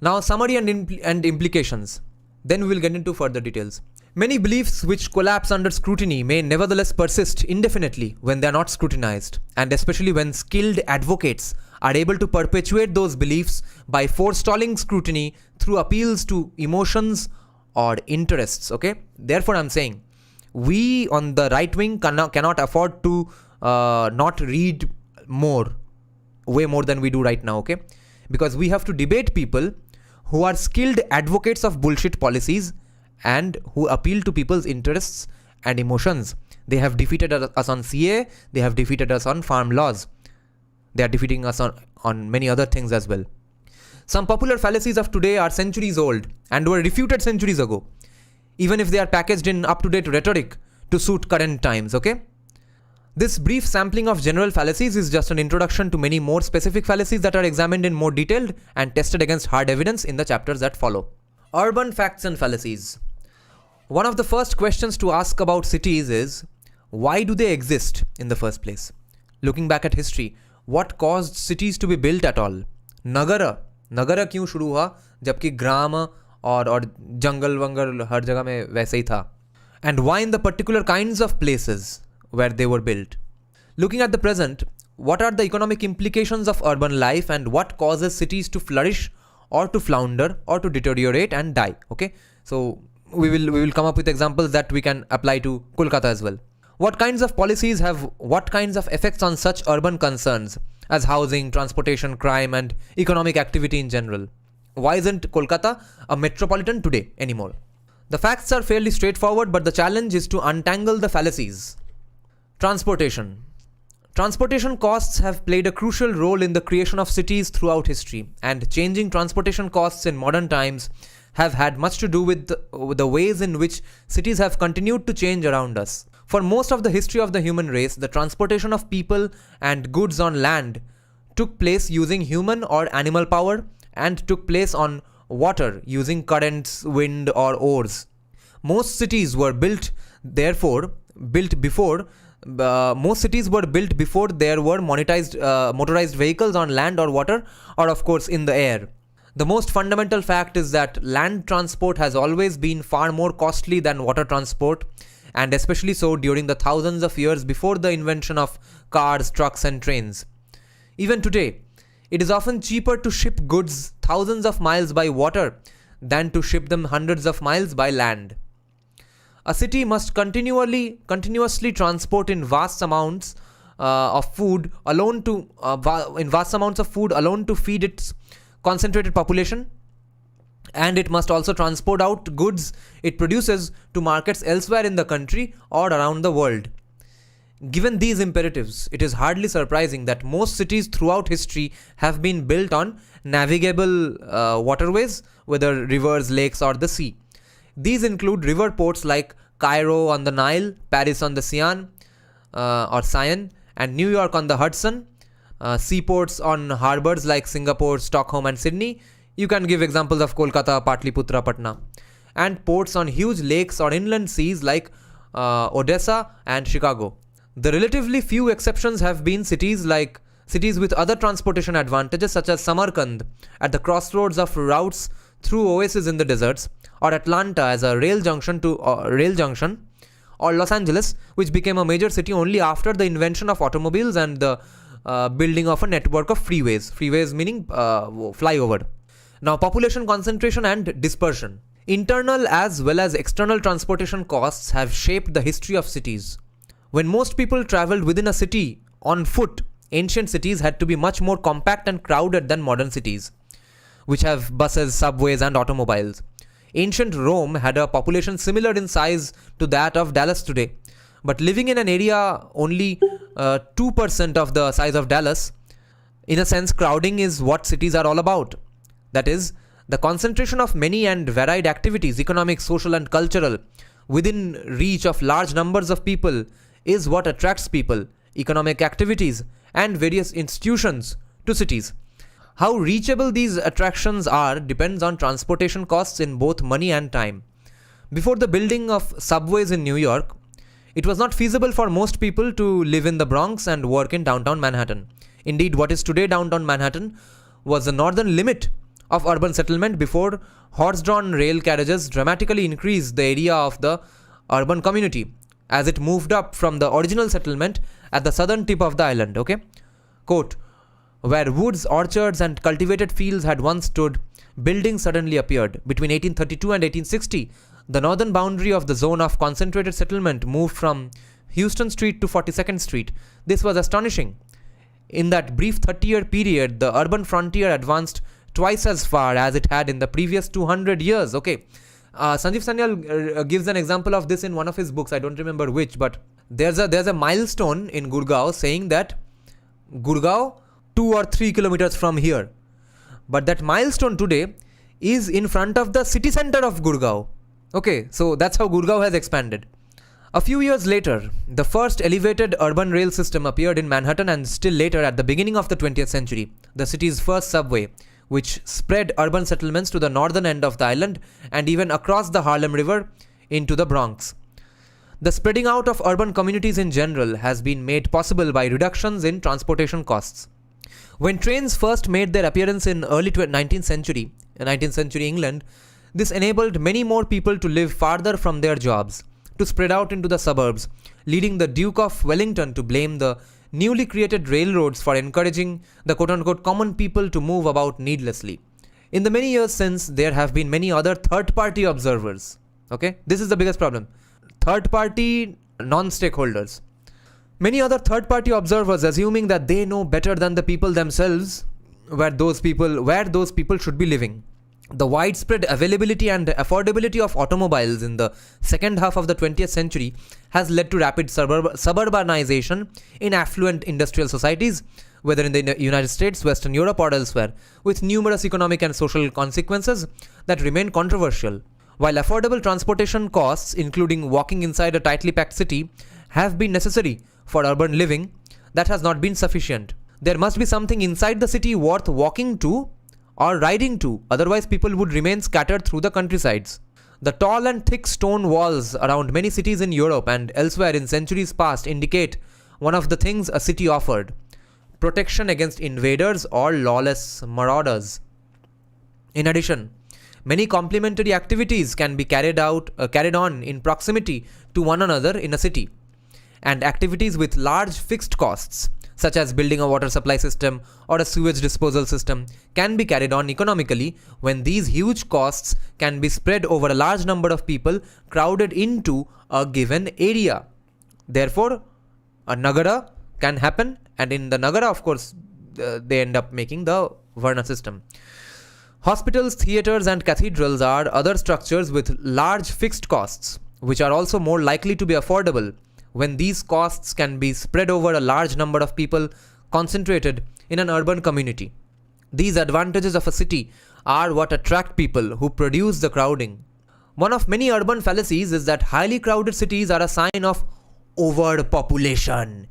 Now summary and implications. Then we will get into further details. Many beliefs which collapse under scrutiny may nevertheless persist indefinitely when they are not scrutinized, and especially when skilled advocates are able to perpetuate those beliefs by forestalling scrutiny through appeals to emotions or interests, okay? Therefore, I'm saying, we on the right wing cannot afford to not read way more than we do right now, okay? Because we have to debate people who are skilled advocates of bullshit policies and who appeal to people's interests and emotions. They have defeated us on CA, they have defeated us on farm laws. They are defeating us on many other things as well. Some popular fallacies of today are centuries old and were refuted centuries ago, even if they are packaged in up-to-date rhetoric to suit current times, okay? This brief sampling of general fallacies is just an introduction to many more specific fallacies that are examined in more detail and tested against hard evidence in the chapters that follow. Urban facts and fallacies. One of the first questions to ask about cities is, why do they exist in the first place? Looking back at history, what caused cities to be built at all? नगर क्यों शुरू हुआ जबकि ग्राम और जंगल वंगल हर जगह में वैसे ही था? And why in the particular kinds of places where they were built? Looking at the present, what are the economic implications of urban life and what causes cities to flourish or to flounder or to deteriorate and die? Okay, so we will come up with examples that we can apply to Kolkata as well. What kinds of policies have what kinds of effects on such urban concerns as housing, transportation, crime, and economic activity in general? Why isn't Kolkata a metropolitan today anymore? The facts are fairly straightforward, but the challenge is to untangle the fallacies. Transportation. Transportation costs have played a crucial role in the creation of cities throughout history, and changing transportation costs in modern times have had much to do with the ways in which cities have continued to change around us. For most of the history of the human race, the transportation of people and goods on land took place using human or animal power and took place on water using currents, wind, or oars. Most cities were built before there were motorized vehicles on land or water, or of course in the air. The most fundamental fact is that land transport has always been far more costly than water transport, and especially so during the thousands of years before the invention of cars, trucks, and trains. Even today, it is often cheaper to ship goods thousands of miles by water than to ship them hundreds of miles by land. A city must continuously transport in vast amounts of food alone to feed its concentrated population, and it must also transport out goods it produces to markets elsewhere in the country or around the world. Given these imperatives, it is hardly surprising that most cities throughout history have been built on navigable waterways, whether rivers, lakes, or the sea. These include river ports like Cairo on the Nile, Paris on the Seine, and New York on the Hudson, seaports on harbors like Singapore, Stockholm, and Sydney. You can give examples of Kolkata, Patliputra, Patna, and ports on huge lakes or inland seas like Odessa and Chicago. The relatively few exceptions have been cities with other transportation advantages, such as Samarkand at the crossroads of routes through oases in the deserts, or Atlanta as a rail junction, or Los Angeles, which became a major city only after the invention of automobiles and the building of a network of freeways meaning flyover. Now, population concentration and dispersion. Internal as well as external transportation costs have shaped the history of cities. When most people traveled within a city on foot, ancient cities had to be much more compact and crowded than modern cities, which have buses, subways, and automobiles. Ancient Rome had a population similar in size to that of Dallas today, but living in an area only 2% of the size of Dallas. In a sense, crowding is what cities are all about. That is, the concentration of many and varied activities, economic, social, and cultural, within reach of large numbers of people is what attracts people, economic activities, and various institutions to cities. How reachable these attractions are depends on transportation costs in both money and time. Before the building of subways in New York, it was not feasible for most people to live in the Bronx and work in downtown Manhattan. Indeed, what is today downtown Manhattan was the northern limit of urban settlement before horse-drawn rail carriages dramatically increased the area of the urban community as it moved up from the original settlement at the southern tip of the island. Quote, where woods, orchards, and cultivated fields had once stood, buildings suddenly appeared. Between 1832 and 1860, the northern boundary of the zone of concentrated settlement moved from Houston Street to 42nd Street. This was astonishing. In that brief 30-year period, the urban frontier advanced twice as far as it had in the previous 200 years. Sanjeev Sanyal gives an example of this in one of his books. I don't remember which, but there's a milestone in Gurgaon saying that Gurgaon 2 or 3 kilometers from here. But that milestone today is in front of the city center of Gurgaon. So that's how Gurgaon has expanded. A few years later, the first elevated urban rail system appeared in Manhattan, and still later, at the beginning of the 20th century, the city's first subway, which spread urban settlements to the northern end of the island and even across the Harlem River into the Bronx. The spreading out of urban communities in general has been made possible by reductions in transportation costs. When trains first made their appearance in early 19th century England, this enabled many more people to live farther from their jobs, to spread out into the suburbs, leading the Duke of Wellington to blame the newly created railroads for encouraging the quote-unquote common people to move about needlessly. In the many years since, there have been many other third-party observers. This is the biggest problem. Third-party non-stakeholders. Many other third-party observers, assuming that they know better than the people themselves where those people should be living. The widespread availability and affordability of automobiles in the second half of the 20th century has led to rapid suburbanization in affluent industrial societies, whether in the United States, Western Europe, or elsewhere, with numerous economic and social consequences that remain controversial. While affordable transportation costs, including walking inside a tightly packed city, have been necessary for urban living, that has not been sufficient. There must be something inside the city worth walking to or riding to, otherwise people would remain scattered through the countrysides. The tall and thick stone walls around many cities in Europe and elsewhere in centuries past indicate one of the things a city offered: protection against invaders or lawless marauders. In addition, many complementary activities can be carried on in proximity to one another in a city, and activities with large fixed costs, such as building a water supply system or a sewage disposal system, can be carried on economically when these huge costs can be spread over a large number of people crowded into a given area. Therefore, a nagara can happen, and in the nagara, of course, they end up making the varna system. Hospitals, theatres, and cathedrals are other structures with large fixed costs, which are also more likely to be affordable when these costs can be spread over a large number of people concentrated in an urban community. These advantages of a city are what attract people who produce the crowding. One of many urban fallacies is that highly crowded cities are a sign of overpopulation.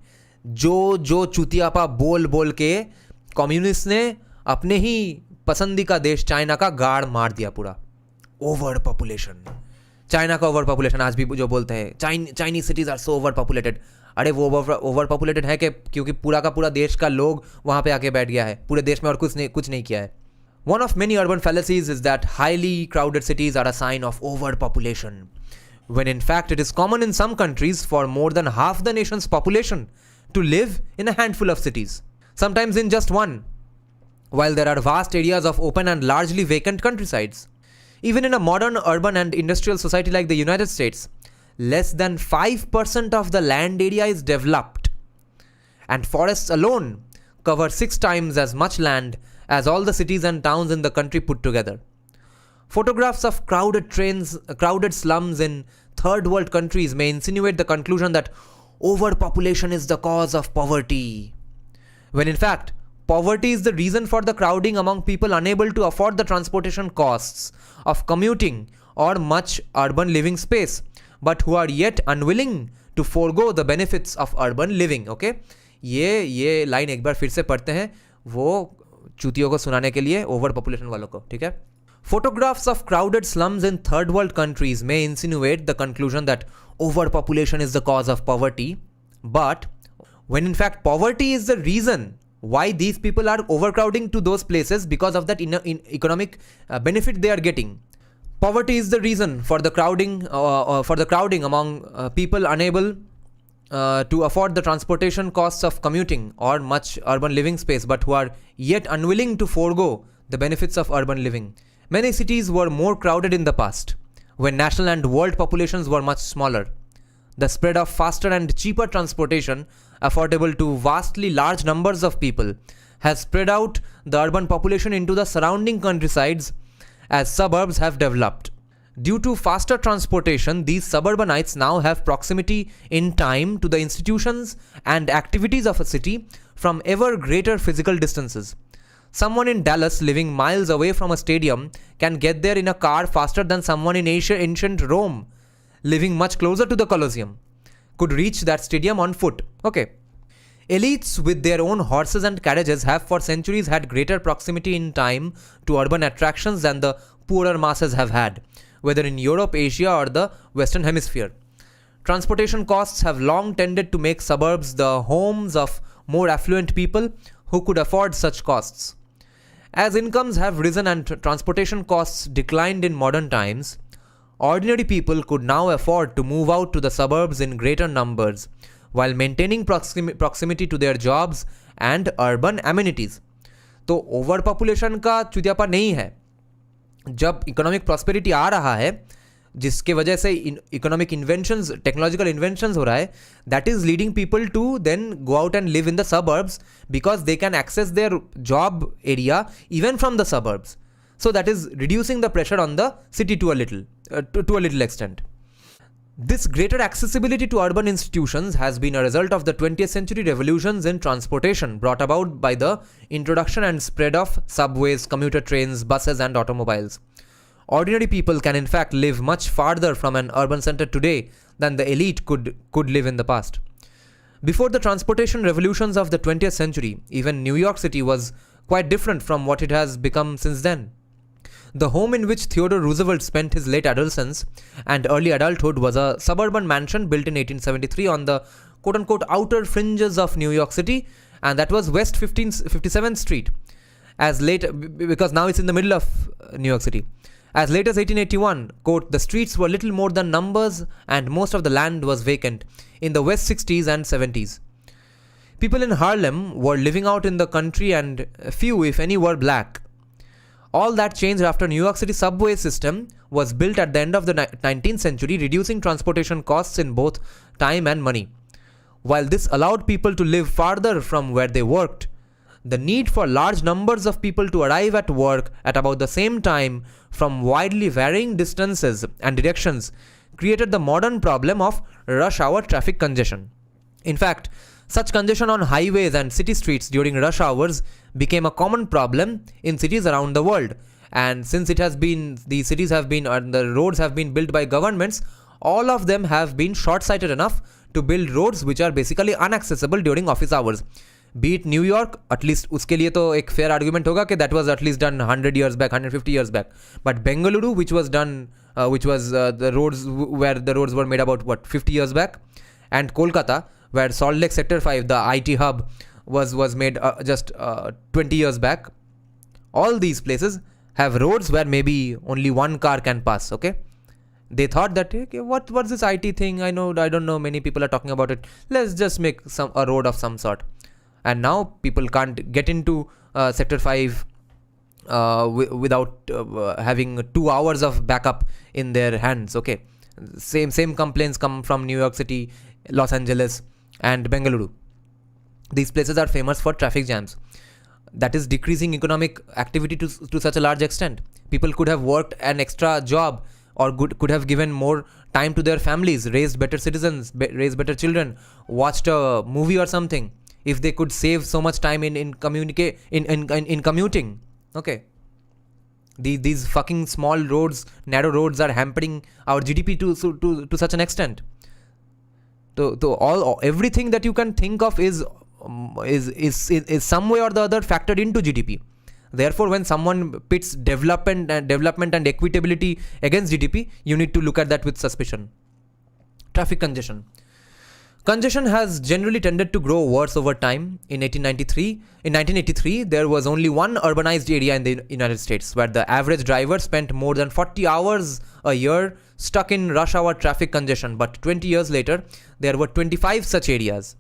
जो चुतियापा बोल के communist ने अपने ही पसंदी का देश China का गाड़ मार दिया पूरा. ओवर पॉपुलेशन, चाइना का ओवर पॉपुलेशन आज भी जो बोलते हैं Chinese cities are so over populated. अरे वो ओवर पॉपुलेटेड है कि क्योंकि पूरा का पूरा देश का लोग वहाँ पे आके बैठ गया है, पूरे देश में और कुछ नहीं किया है. One of many urban fallacies is that highly crowded cities are a sign of overpopulation, when in fact it is common in some countries for more than half the nation's population to live in a handful of cities, sometimes in just one, while there are vast areas of open and largely vacant countrysides. Even in a modern urban and industrial society like the United States, less than 5% of the land area is developed, and forests alone cover 6 times as much land as all the cities and towns in the country put together. Photographs of crowded slums in third world countries may insinuate the conclusion that overpopulation is the cause of poverty, when in fact, poverty is the reason for the crowding among people unable to afford the transportation costs of commuting or much urban living space, but who are yet unwilling to forego the benefits of urban living. Okay? ये line एक बार फिर से पढ़ते हैं वो चूतियों को सुनाने के लिए ओवर पॉपुलेशन वालों को. ठीक है? Photographs of crowded slums in third world countries may insinuate the conclusion that overpopulation is the cause of poverty, but when in fact poverty is the reason why these people are overcrowding to those places because of that economic benefit they are getting. Poverty is the reason for the crowding among people unable to afford the transportation costs of commuting or much urban living space, but who are yet unwilling to forego the benefits of urban living. Many cities were more crowded in the past, when national and world populations were much smaller. The spread of faster and cheaper transportation affordable to vastly large numbers of people has spread out the urban population into the surrounding countrysides as suburbs have developed. Due to faster transportation, these suburbanites now have proximity in time to the institutions and activities of a city from ever greater physical distances. Someone in Dallas living miles away from a stadium can get there in a car faster than someone in ancient Rome living much closer to the Colosseum could reach that stadium on foot. Okay. Elites with their own horses and carriages have for centuries had greater proximity in time to urban attractions than the poorer masses have had, whether in Europe, Asia, or the Western Hemisphere. Transportation costs have long tended to make suburbs the homes of more affluent people who could afford such costs. As incomes have risen and transportation costs declined in modern times, ordinary people could now afford to move out to the suburbs in greater numbers while maintaining proximity to their jobs and urban amenities. तो overpopulation का चुतियापा नहीं है. जब economic prosperity आ रहा है जिसके वजह से इकोनॉमिक इन्वेंशंस, टेक्नोलॉजिकल इन्वेंशंस हो रहा है, that is leading people to then go out and live in the suburbs because they can access their job area even from the suburbs. So that is reducing the pressure on the city to a little extent. This greater accessibility to urban institutions has been a result of the 20th century revolutions in transportation brought about by the introduction and spread of subways, commuter trains, buses, and automobiles. Ordinary people can in fact live much farther from an urban center today than the elite could live in the past. Before the transportation revolutions of the 20th century, even New York City was quite different from what it has become since then. The home in which Theodore Roosevelt spent his late adolescence and early adulthood was a suburban mansion built in 1873 on the quote-unquote outer fringes of New York City, and that was West 57th Street. Because now it's in the middle of New York City. As late as 1881, quote, the streets were little more than numbers and most of the land was vacant in the West 60s and 70s. People in Harlem were living out in the country and few, if any, were black. All that changed after New York City subway system was built at the end of the 19th century, reducing transportation costs in both time and money. While this allowed people to live farther from where they worked, the need for large numbers of people to arrive at work at about the same time from widely varying distances and directions created the modern problem of rush hour traffic congestion. In fact, such congestion on highways and city streets during rush hours became a common problem in cities around the world. And since the roads have been built by governments, all of them have been short-sighted enough to build roads which are basically inaccessible during office hours. Be it New York, at least उसके लिए तो एक fair argument होगा कि that was at least done 100 years back, 150 years back. But Bengaluru, which was the roads were made about 50 years back, and Kolkata, where Salt Lake Sector 5, the IT hub, was made just 20 years back. All these places have roads where maybe only one car can pass, okay? They thought that, okay, what's this IT thing? I don't know, many people are talking about it. Let's just make a road of some sort. And now people can't get into Sector 5 without having 2 hours of backup in their hands, okay? Same complaints come from New York City, Los Angeles, and Bengaluru. These places are famous for traffic jams. That is decreasing economic activity to such a large extent. People could have worked an extra job or could have given more time to their families, raised better citizens, raised better children, watched a movie or something, if they could save so much time in commuting. Okay. These fucking small roads, narrow roads are hampering our GDP to such an extent. Everything that you can think of is some way or the other factored into GDP. Therefore, when someone pits development and equitability against GDP, you need to look at that with suspicion. Traffic congestion. Congestion has generally tended to grow worse over time. In 1983, there was only one urbanized area in the United States where the average driver spent more than 40 hours a year stuck in rush hour traffic congestion. But 20 years later, there were 25 such areas.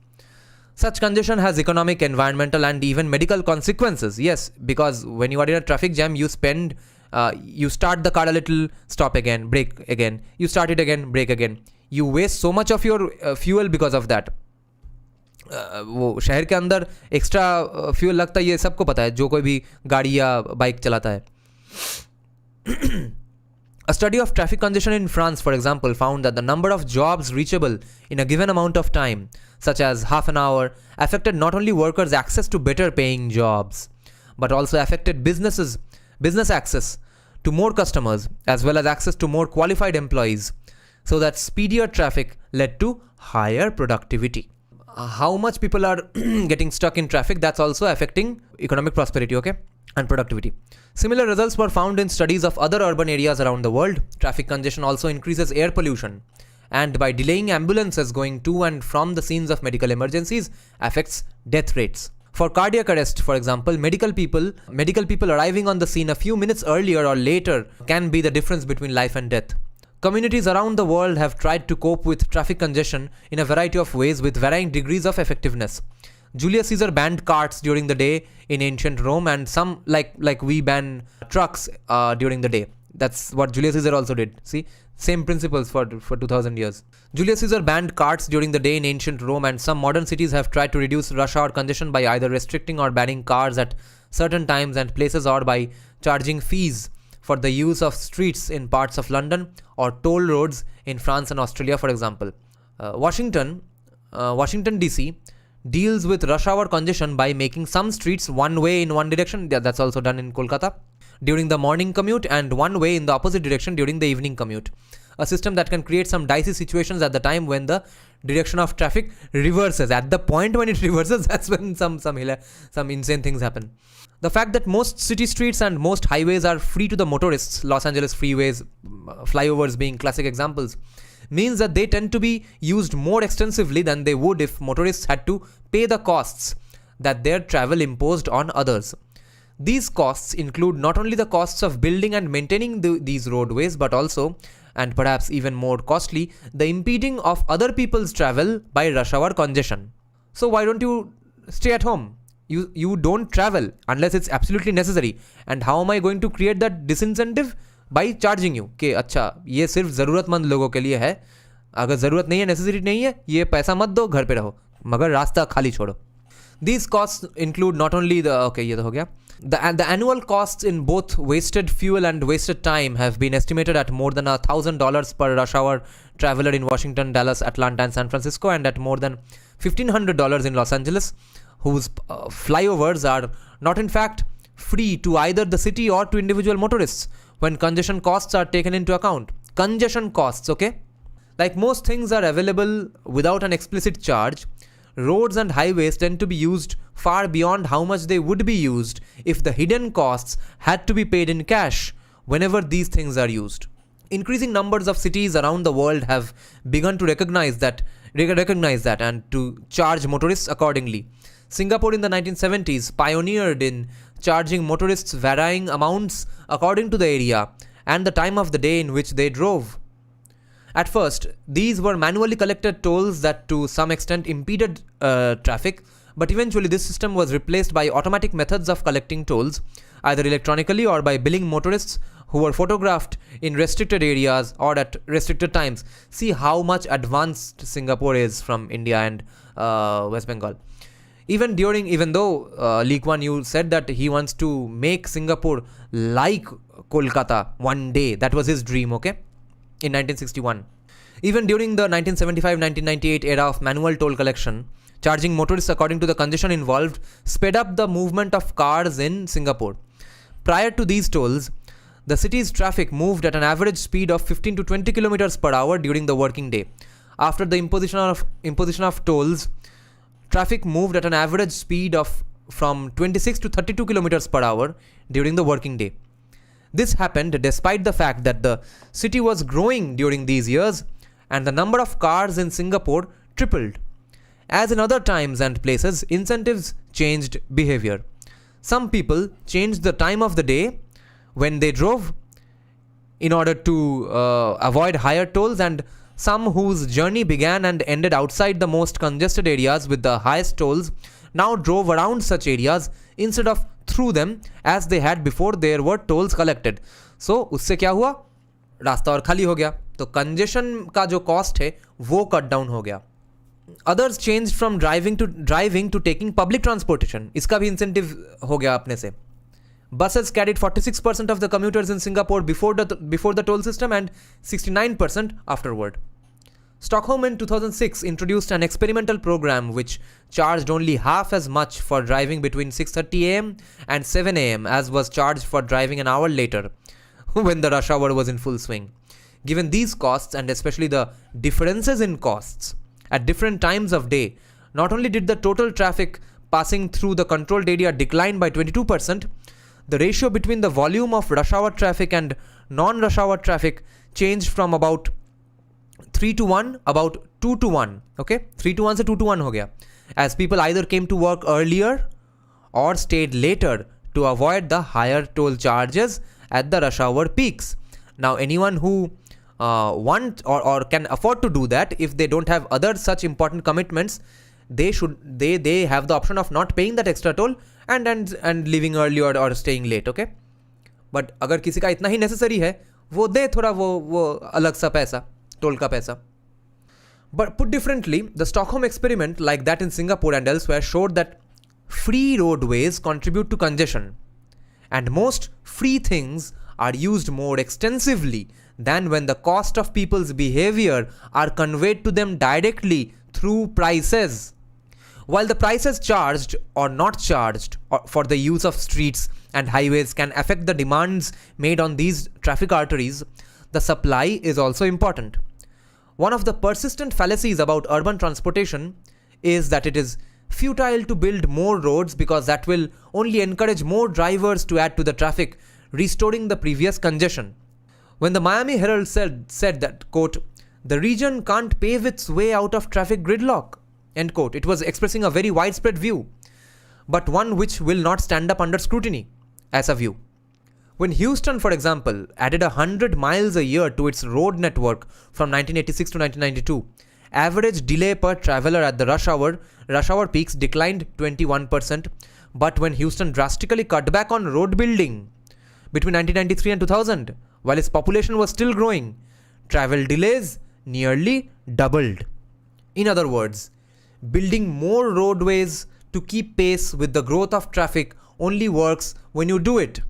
Such congestion has economic, environmental, and even medical consequences. Yes, because when you are in a traffic jam, you start the car a little, stop again, brake again. You start it again, brake again. You waste so much of your fuel because of that. वो शहर के अंदर extra fuel लगता है, ये सबको पता है जो कोई भी गाड़ी या बाइक चलाता है. A study of traffic congestion in France, for example, found that the number of jobs reachable in a given amount of time, such as half an hour, affected not only workers' access to better paying jobs, but also affected business access to more customers, as well as access to more qualified employees, so that speedier traffic led to higher productivity. How much people are getting stuck in traffic, that's also affecting economic prosperity, okay, and productivity. Similar results were found in studies of other urban areas around the world. Traffic congestion also increases air pollution, and by delaying ambulances going to and from the scenes of medical emergencies, affects death rates. For cardiac arrest, for example, medical people arriving on the scene a few minutes earlier or later can be the difference between life and death. Communities around the world have tried to cope with traffic congestion in a variety of ways with varying degrees of effectiveness. Julius Caesar banned carts during the day in ancient Rome, and some like we ban trucks during the day. That's what Julius Caesar also did. See, same principles for 2000 years. Julius Caesar banned carts during the day in ancient Rome, and some modern cities have tried to reduce rush hour congestion by either restricting or banning cars at certain times and places, or by charging fees for the use of streets in parts of London or toll roads in France and Australia, for example. Washington DC deals with rush hour congestion by making some streets one way in one direction. Yeah, that's also done in Kolkata during the morning commute and one way in the opposite direction during the evening commute. A system that can create some dicey situations at the time when the direction of traffic reverses. At the point when it reverses, that's when some insane things happen. The fact that most city streets and most highways are free to the motorists, Los Angeles freeways, flyovers being classic examples, means that they tend to be used more extensively than they would if motorists had to pay the costs that their travel imposed on others. These costs include not only the costs of building and maintaining these roadways, but also, and perhaps even more costly, the impeding of other people's travel by rush hour congestion. So why don't you stay at home? You don't travel unless it's absolutely necessary. And how am I going to create that disincentive? By charging you कि अच्छा ये सिर्फ ज़रूरतमंद लोगों के लिए है, अगर ज़रूरत नहीं है, नेसेसिटी नहीं है, ये पैसा मत दो, घर पे रहो, मगर रास्ता खाली छोड़ो. These costs include not only ये तो हो गया. The annual costs in both wasted fuel and wasted time have been estimated at more than $1,000 per rush hour traveler in Washington, Dallas, Atlanta, and San Francisco, and at more than $1,500 in Los Angeles, whose flyovers are not in fact free to either the city or to individual motorists when congestion costs are taken into account. Congestion costs, okay? Like most things are available without an explicit charge, roads and highways tend to be used far beyond how much they would be used if the hidden costs had to be paid in cash whenever these things are used. Increasing numbers of cities around the world have begun to recognize that and to charge motorists accordingly. Singapore in the 1970s pioneered in charging motorists varying amounts according to the area and the time of the day in which they drove. At first, these were manually collected tolls that to some extent impeded traffic, but eventually this system was replaced by automatic methods of collecting tolls, either electronically or by billing motorists who were photographed in restricted areas or at restricted times. See how much advanced Singapore is from India and West Bengal. Even though Lee Kuan Yew said that he wants to make Singapore like Kolkata one day, that was his dream, okay? In 1961. Even during the 1975-1998 era of manual toll collection, charging motorists according to the congestion involved sped up the movement of cars in Singapore. Prior to these tolls, the city's traffic moved at an average speed of 15 to 20 kilometers per hour during the working day. After the imposition of tolls, traffic moved at an average speed of from 26 to 32 kilometers per hour during the working day. This happened despite the fact that the city was growing during these years and the number of cars in Singapore tripled. As in other times and places, incentives changed behavior. Some people changed the time of the day when they drove in order to avoid higher tolls, and some whose journey began and ended outside the most congested areas with the highest tolls now drove around such areas instead of through them as they had before there were tolls collected. So उससे क्या हुआ? रास्ता और खाली हो गया. तो congestion का जो cost है वो cut down हो गया. Others changed from driving to taking public transportation. इसका भी incentive हो गया अपने से. Buses carried 46% of the commuters in Singapore before the toll system and 69% afterward. Stockholm in 2006 introduced an experimental program which charged only half as much for driving between 6:30 am and 7 am as was charged for driving an hour later when the rush hour was in full swing. Given these costs and especially the differences in costs at different times of day, not only did the total traffic passing through the controlled area decline by 22%, the ratio between the volume of rush hour traffic and non-rush hour traffic changed from about 3 to 1 about 2 to 1. Okay, 3 to 1 से 2 to 1 हो गया, as people either came to work earlier or stayed later to avoid the higher toll charges at the rush hour peaks. Now anyone who want or can afford to do that, if they don't have other such important commitments, they have the option of not paying that extra toll and leaving early or staying late. Okay, but अगर किसी का इतना ही necessary है, वो दे थोड़ा वो अलग सा पैसा, toll का पैसा. But put differently, the Stockholm experiment, like that in Singapore and elsewhere, showed that free roadways contribute to congestion, and most free things are used more extensively than when the cost of people's behavior are conveyed to them directly through prices. While the prices charged or not charged for the use of streets and highways can affect the demands made on these traffic arteries, the supply is also important. One of the persistent fallacies about urban transportation is that it is futile to build more roads because that will only encourage more drivers to add to the traffic, restoring the previous congestion. When the Miami Herald said that, quote, the region can't pave its way out of traffic gridlock, end quote, it was expressing a very widespread view, but one which will not stand up under scrutiny as a view. When Houston, for example, added 100 miles a year to its road network from 1986 to 1992, average delay per traveler at the rush hour peaks declined 21%, but when Houston drastically cut back on road building between 1993 and 2000, while its population was still growing, travel delays nearly doubled. In other words, building more roadways to keep pace with the growth of traffic only works when you do it.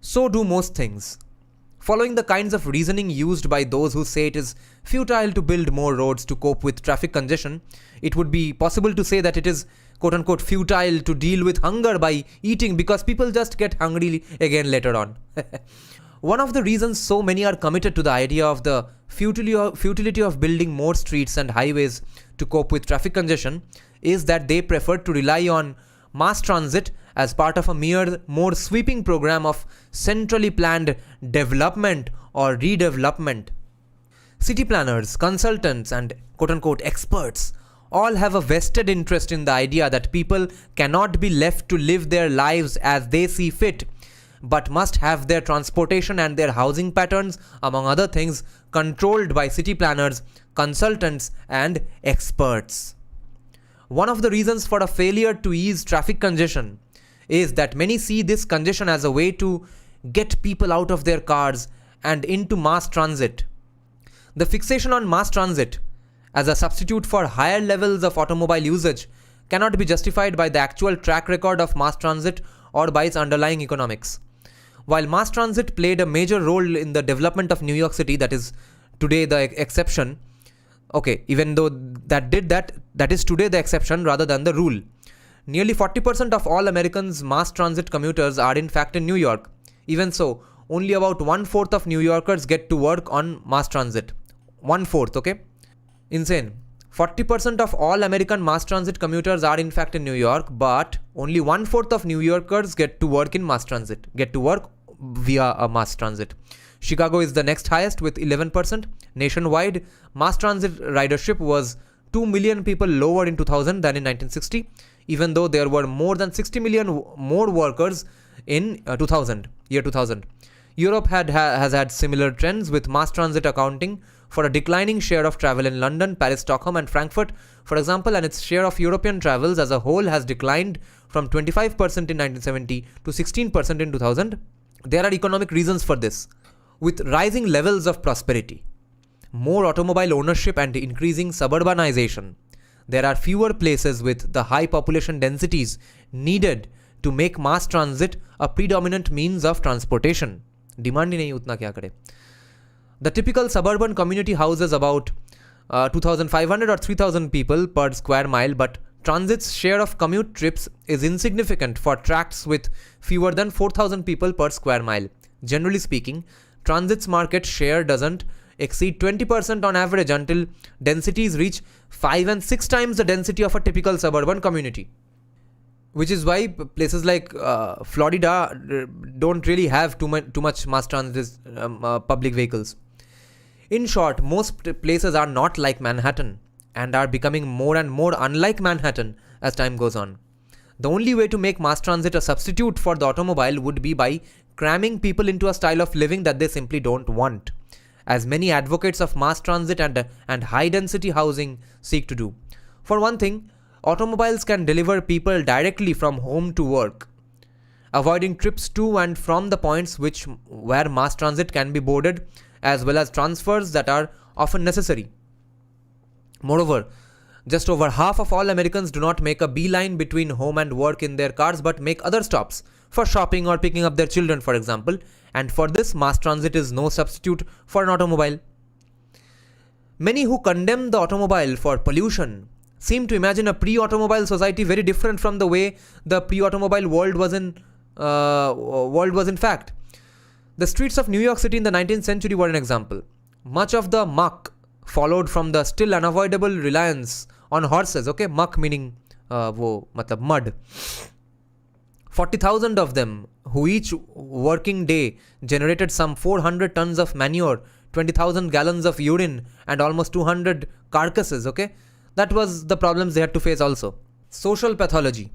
So do most things. Following the kinds of reasoning used by those who say it is futile to build more roads to cope with traffic congestion, it would be possible to say that it is quote-unquote futile to deal with hunger by eating because people just get hungry again later on. One of the reasons so many are committed to the idea of the futility of building more streets and highways to cope with traffic congestion is that they prefer to rely on mass transit as part of a more sweeping program of centrally planned development or redevelopment. City planners, consultants, and quote-unquote experts all have a vested interest in the idea that people cannot be left to live their lives as they see fit, but must have their transportation and their housing patterns, among other things, controlled by city planners, consultants, and experts. One of the reasons for a failure to ease traffic congestion is that many see this congestion as a way to get people out of their cars and into mass transit. The fixation on mass transit as a substitute for higher levels of automobile usage cannot be justified by the actual track record of mass transit or by its underlying economics. While mass transit played a major role in the development of New York City, that is today the exception, even though that is today the exception rather than the rule. Nearly 40% of all Americans' mass transit commuters are in fact in New York. Even so, only about 1/4 of New Yorkers get to work on mass transit. 1/4, okay? Insane. 40% of all American mass transit commuters are in fact in New York, but only 1/4 of New Yorkers get to work in mass transit, get to work via a mass transit. Chicago is the next highest with 11%. Nationwide, mass transit ridership was 2 million people lower in 2000 than in 1960, even though there were more than 60 million more workers in 2000. Europe has had similar trends, with mass transit accounting for a declining share of travel in London, Paris, Stockholm, and Frankfurt, for example, and its share of European travels as a whole has declined from 25% in 1970 to 16% in 2000. There are economic reasons for this. With rising levels of prosperity, more automobile ownership, and increasing suburbanization, there are fewer places with the high population densities needed to make mass transit a predominant means of transportation. Demand ही नहीं उतना क्या करे. The typical suburban community houses about 2,500 or 3,000 people per square mile, but transit's share of commute trips is insignificant for tracts with fewer than 4,000 people per square mile. Generally speaking, transit's market share doesn't exceed 20% on average until densities reach 5 and 6 times the density of a typical suburban community. Which is why places like Florida don't really have too much mass transit public vehicles. In short, most places are not like Manhattan and are becoming more and more unlike Manhattan as time goes on. The only way to make mass transit a substitute for the automobile would be by cramming people into a style of living that they simply don't want, as many advocates of mass transit and high-density housing seek to do. For one thing, automobiles can deliver people directly from home to work, avoiding trips to and from the points where mass transit can be boarded, as well as transfers that are often necessary. Moreover, Just over half of all Americans do not make a beeline between home and work in their cars but make other stops for shopping or picking up their children, for example. And for this, mass transit is no substitute for an automobile. Many who condemn the automobile for pollution seem to imagine a pre-automobile society very different from the way the pre-automobile world was in fact. The streets of New York City in the 19th century were an example. Much of the muck followed from the still unavoidable reliance on horses. Okay, muck meaning mud. 40,000 of them, who each working day generated some 400 tons of manure, 20,000 gallons of urine, and almost 200 carcasses. Okay, that was the problems they had to face also. Social pathology.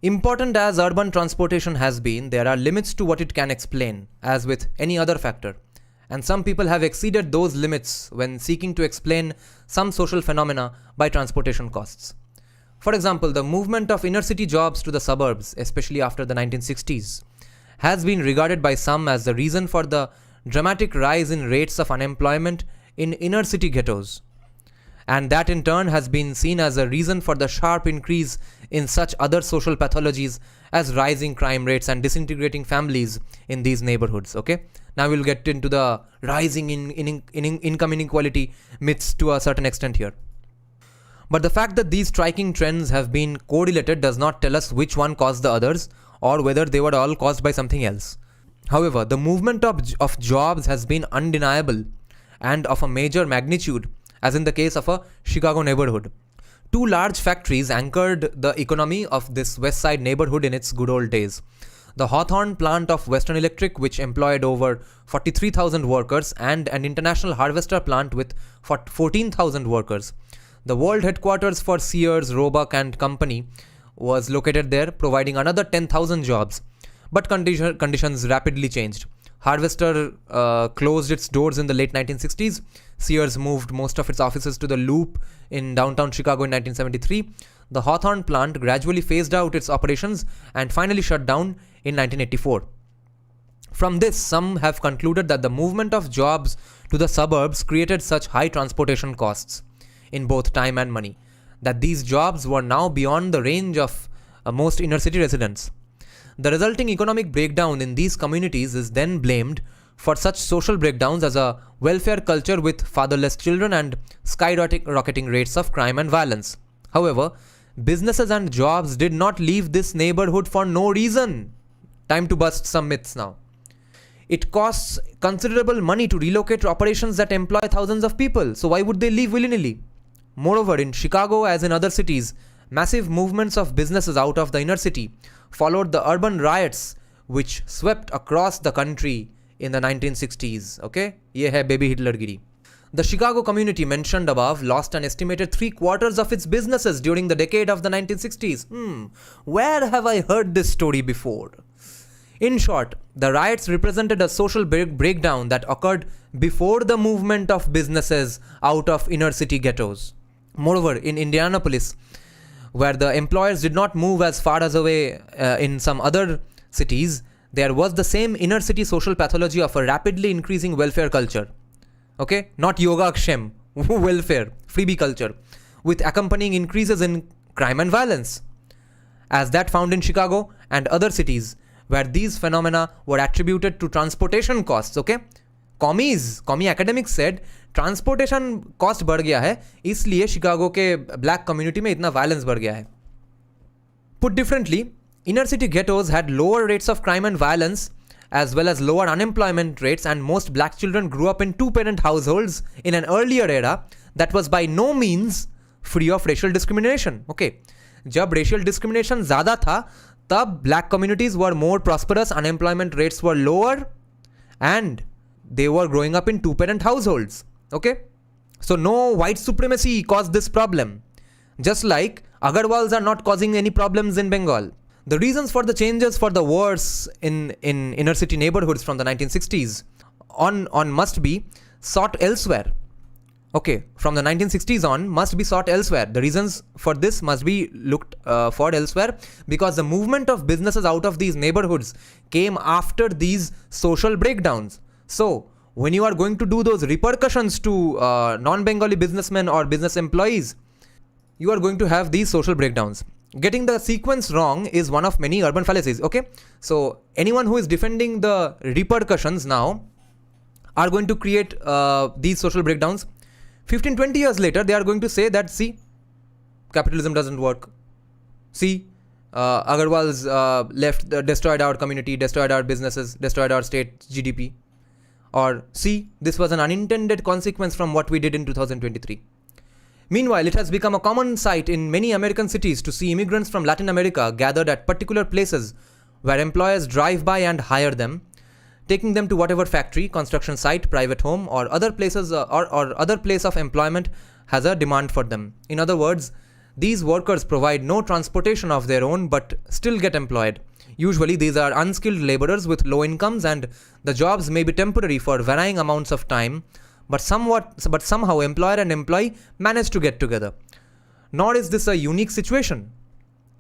Important as urban transportation has been, there are limits to what it can explain, as with any other factor. And some people have exceeded those limits when seeking to explain some social phenomena by transportation costs. For example, the movement of inner city jobs to the suburbs, especially after the 1960s, has been regarded by some as the reason for the dramatic rise in rates of unemployment in inner city ghettos. And that in turn has been seen as a reason for the sharp increase in such other social pathologies as rising crime rates and disintegrating families in these neighborhoods. Okay, now we'll get into the rising in income inequality myths to a certain extent here. But the fact that these striking trends have been correlated does not tell us which one caused the others or whether they were all caused by something else. However, the movement of jobs has been undeniable and of a major magnitude, as in the case of a Chicago neighborhood. Two large factories anchored the economy of this West Side neighborhood in its good old days. The Hawthorne plant of Western Electric, which employed over 43,000 workers, and an International Harvester plant with 14,000 workers. The world headquarters for Sears, Roebuck and Company was located there, providing another 10,000 jobs. But conditions rapidly changed. Harvester closed its doors in the late 1960s. Sears moved most of its offices to the Loop in downtown Chicago in 1973. The Hawthorne plant gradually phased out its operations and finally shut down in 1984. From this, some have concluded that the movement of jobs to the suburbs created such high transportation costs in both time and money, that these jobs were now beyond the range of most inner city residents. The resulting economic breakdown in these communities is then blamed for such social breakdowns as a welfare culture with fatherless children and skyrocketing rates of crime and violence. However, businesses and jobs did not leave this neighborhood for no reason. Time to bust some myths now. It costs considerable money to relocate operations that employ thousands of people, so why would they leave willy-nilly? Moreover, in Chicago as in other cities, massive movements of businesses out of the inner city followed the urban riots which swept across the country in the 1960s. Okay? Ye hai baby Hitlergiri. The Chicago community mentioned above lost an estimated 3/4 of its businesses during the decade of the 1960s. Where have I heard this story before? In short, the riots represented a social breakdown that occurred before the movement of businesses out of inner city ghettos. Moreover, in Indianapolis, where the employers did not move as far as away in some other cities, there was the same inner city social pathology of a rapidly increasing welfare culture. Okay, not Yogakshem, welfare, freebie culture, with accompanying increases in crime and violence, as that found in Chicago and other cities, where these phenomena were attributed to transportation costs. Okay, कॉमी academics said transportation cost बढ़ गया है, इसलिए Chicago के black community में इतना violence बढ़ गया है. Put differently, inner city ghettos had lower rates of crime and violence as well as lower unemployment rates, and most black children grew up in two-parent households in an earlier era that was by no means free of racial discrimination. Okay, जब racial discrimination ज़्यादा था, तब black communities were more prosperous, unemployment rates were lower, and they were growing up in two-parent households. Okay, so no white supremacy caused this problem, just like Agarwals are not causing any problems in Bengal. The reasons for the changes for the worse in inner city neighborhoods from the 1960s on must be sought elsewhere. Okay, from the 1960s on must be sought elsewhere. The reasons for this must be looked for elsewhere, because the movement of businesses out of these neighborhoods came after these social breakdowns. So when you are going to do those repercussions to non-Bengali businessmen or business employees, you are going to have these social breakdowns. Getting the sequence wrong is one of many urban fallacies, okay? So anyone who is defending the repercussions now are going to create these social breakdowns. 15-20 years later, they are going to say that, see, capitalism doesn't work. See, Agarwal's destroyed our community, destroyed our businesses, destroyed our state GDP. Or see, this was an unintended consequence from what we did in 2023. Meanwhile, it has become a common sight in many American cities to see immigrants from Latin America gathered at particular places where employers drive by and hire them, taking them to whatever factory, construction site, private home, or other places or other place of employment has a demand for them. In other words, these workers provide no transportation of their own but still get employed. Usually these are unskilled laborers with low incomes, and the jobs may be temporary for varying amounts of time, but somehow employer and employee manage to get together. Nor is this a unique situation.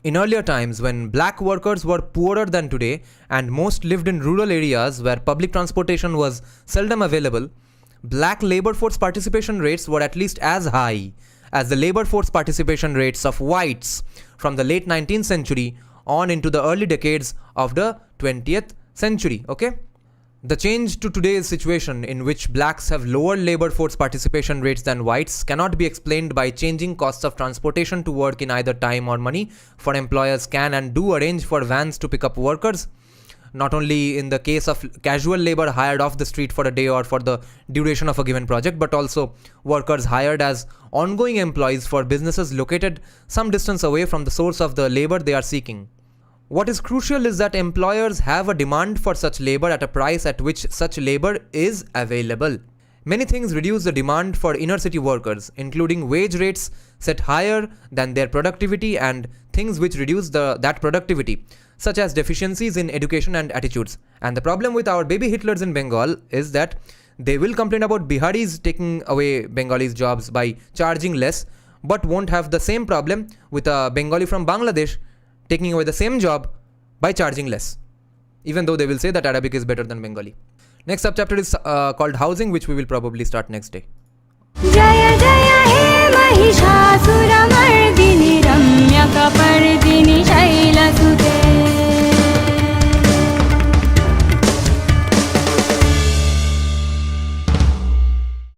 In earlier times, when black workers were poorer than today and most lived in rural areas where public transportation was seldom available, black labor force participation rates were at least as high as the labor force participation rates of whites from the late 19th century on into the early decades of the 20th century, okay? The change to today's situation in which blacks have lower labor force participation rates than whites cannot be explained by changing costs of transportation to work in either time or money, for employers can and do arrange for vans to pick up workers, not only in the case of casual labor hired off the street for a day or for the duration of a given project, but also workers hired as ongoing employees for businesses located some distance away from the source of the labor they are seeking. What is crucial is that employers have a demand for such labor at a price at which such labor is available. Many things reduce the demand for inner city workers, including wage rates set higher than their productivity and things which reduce that productivity, such as deficiencies in education and attitudes. And the problem with our baby Hitlers in Bengal is that they will complain about Biharis taking away Bengalis' jobs by charging less, but won't have the same problem with a Bengali from Bangladesh taking away the same job by charging less, even though they will say that Arabic is better than Bengali. Next subchapter is called housing, which we will probably start next day. Jaya Jaya He Mahishasura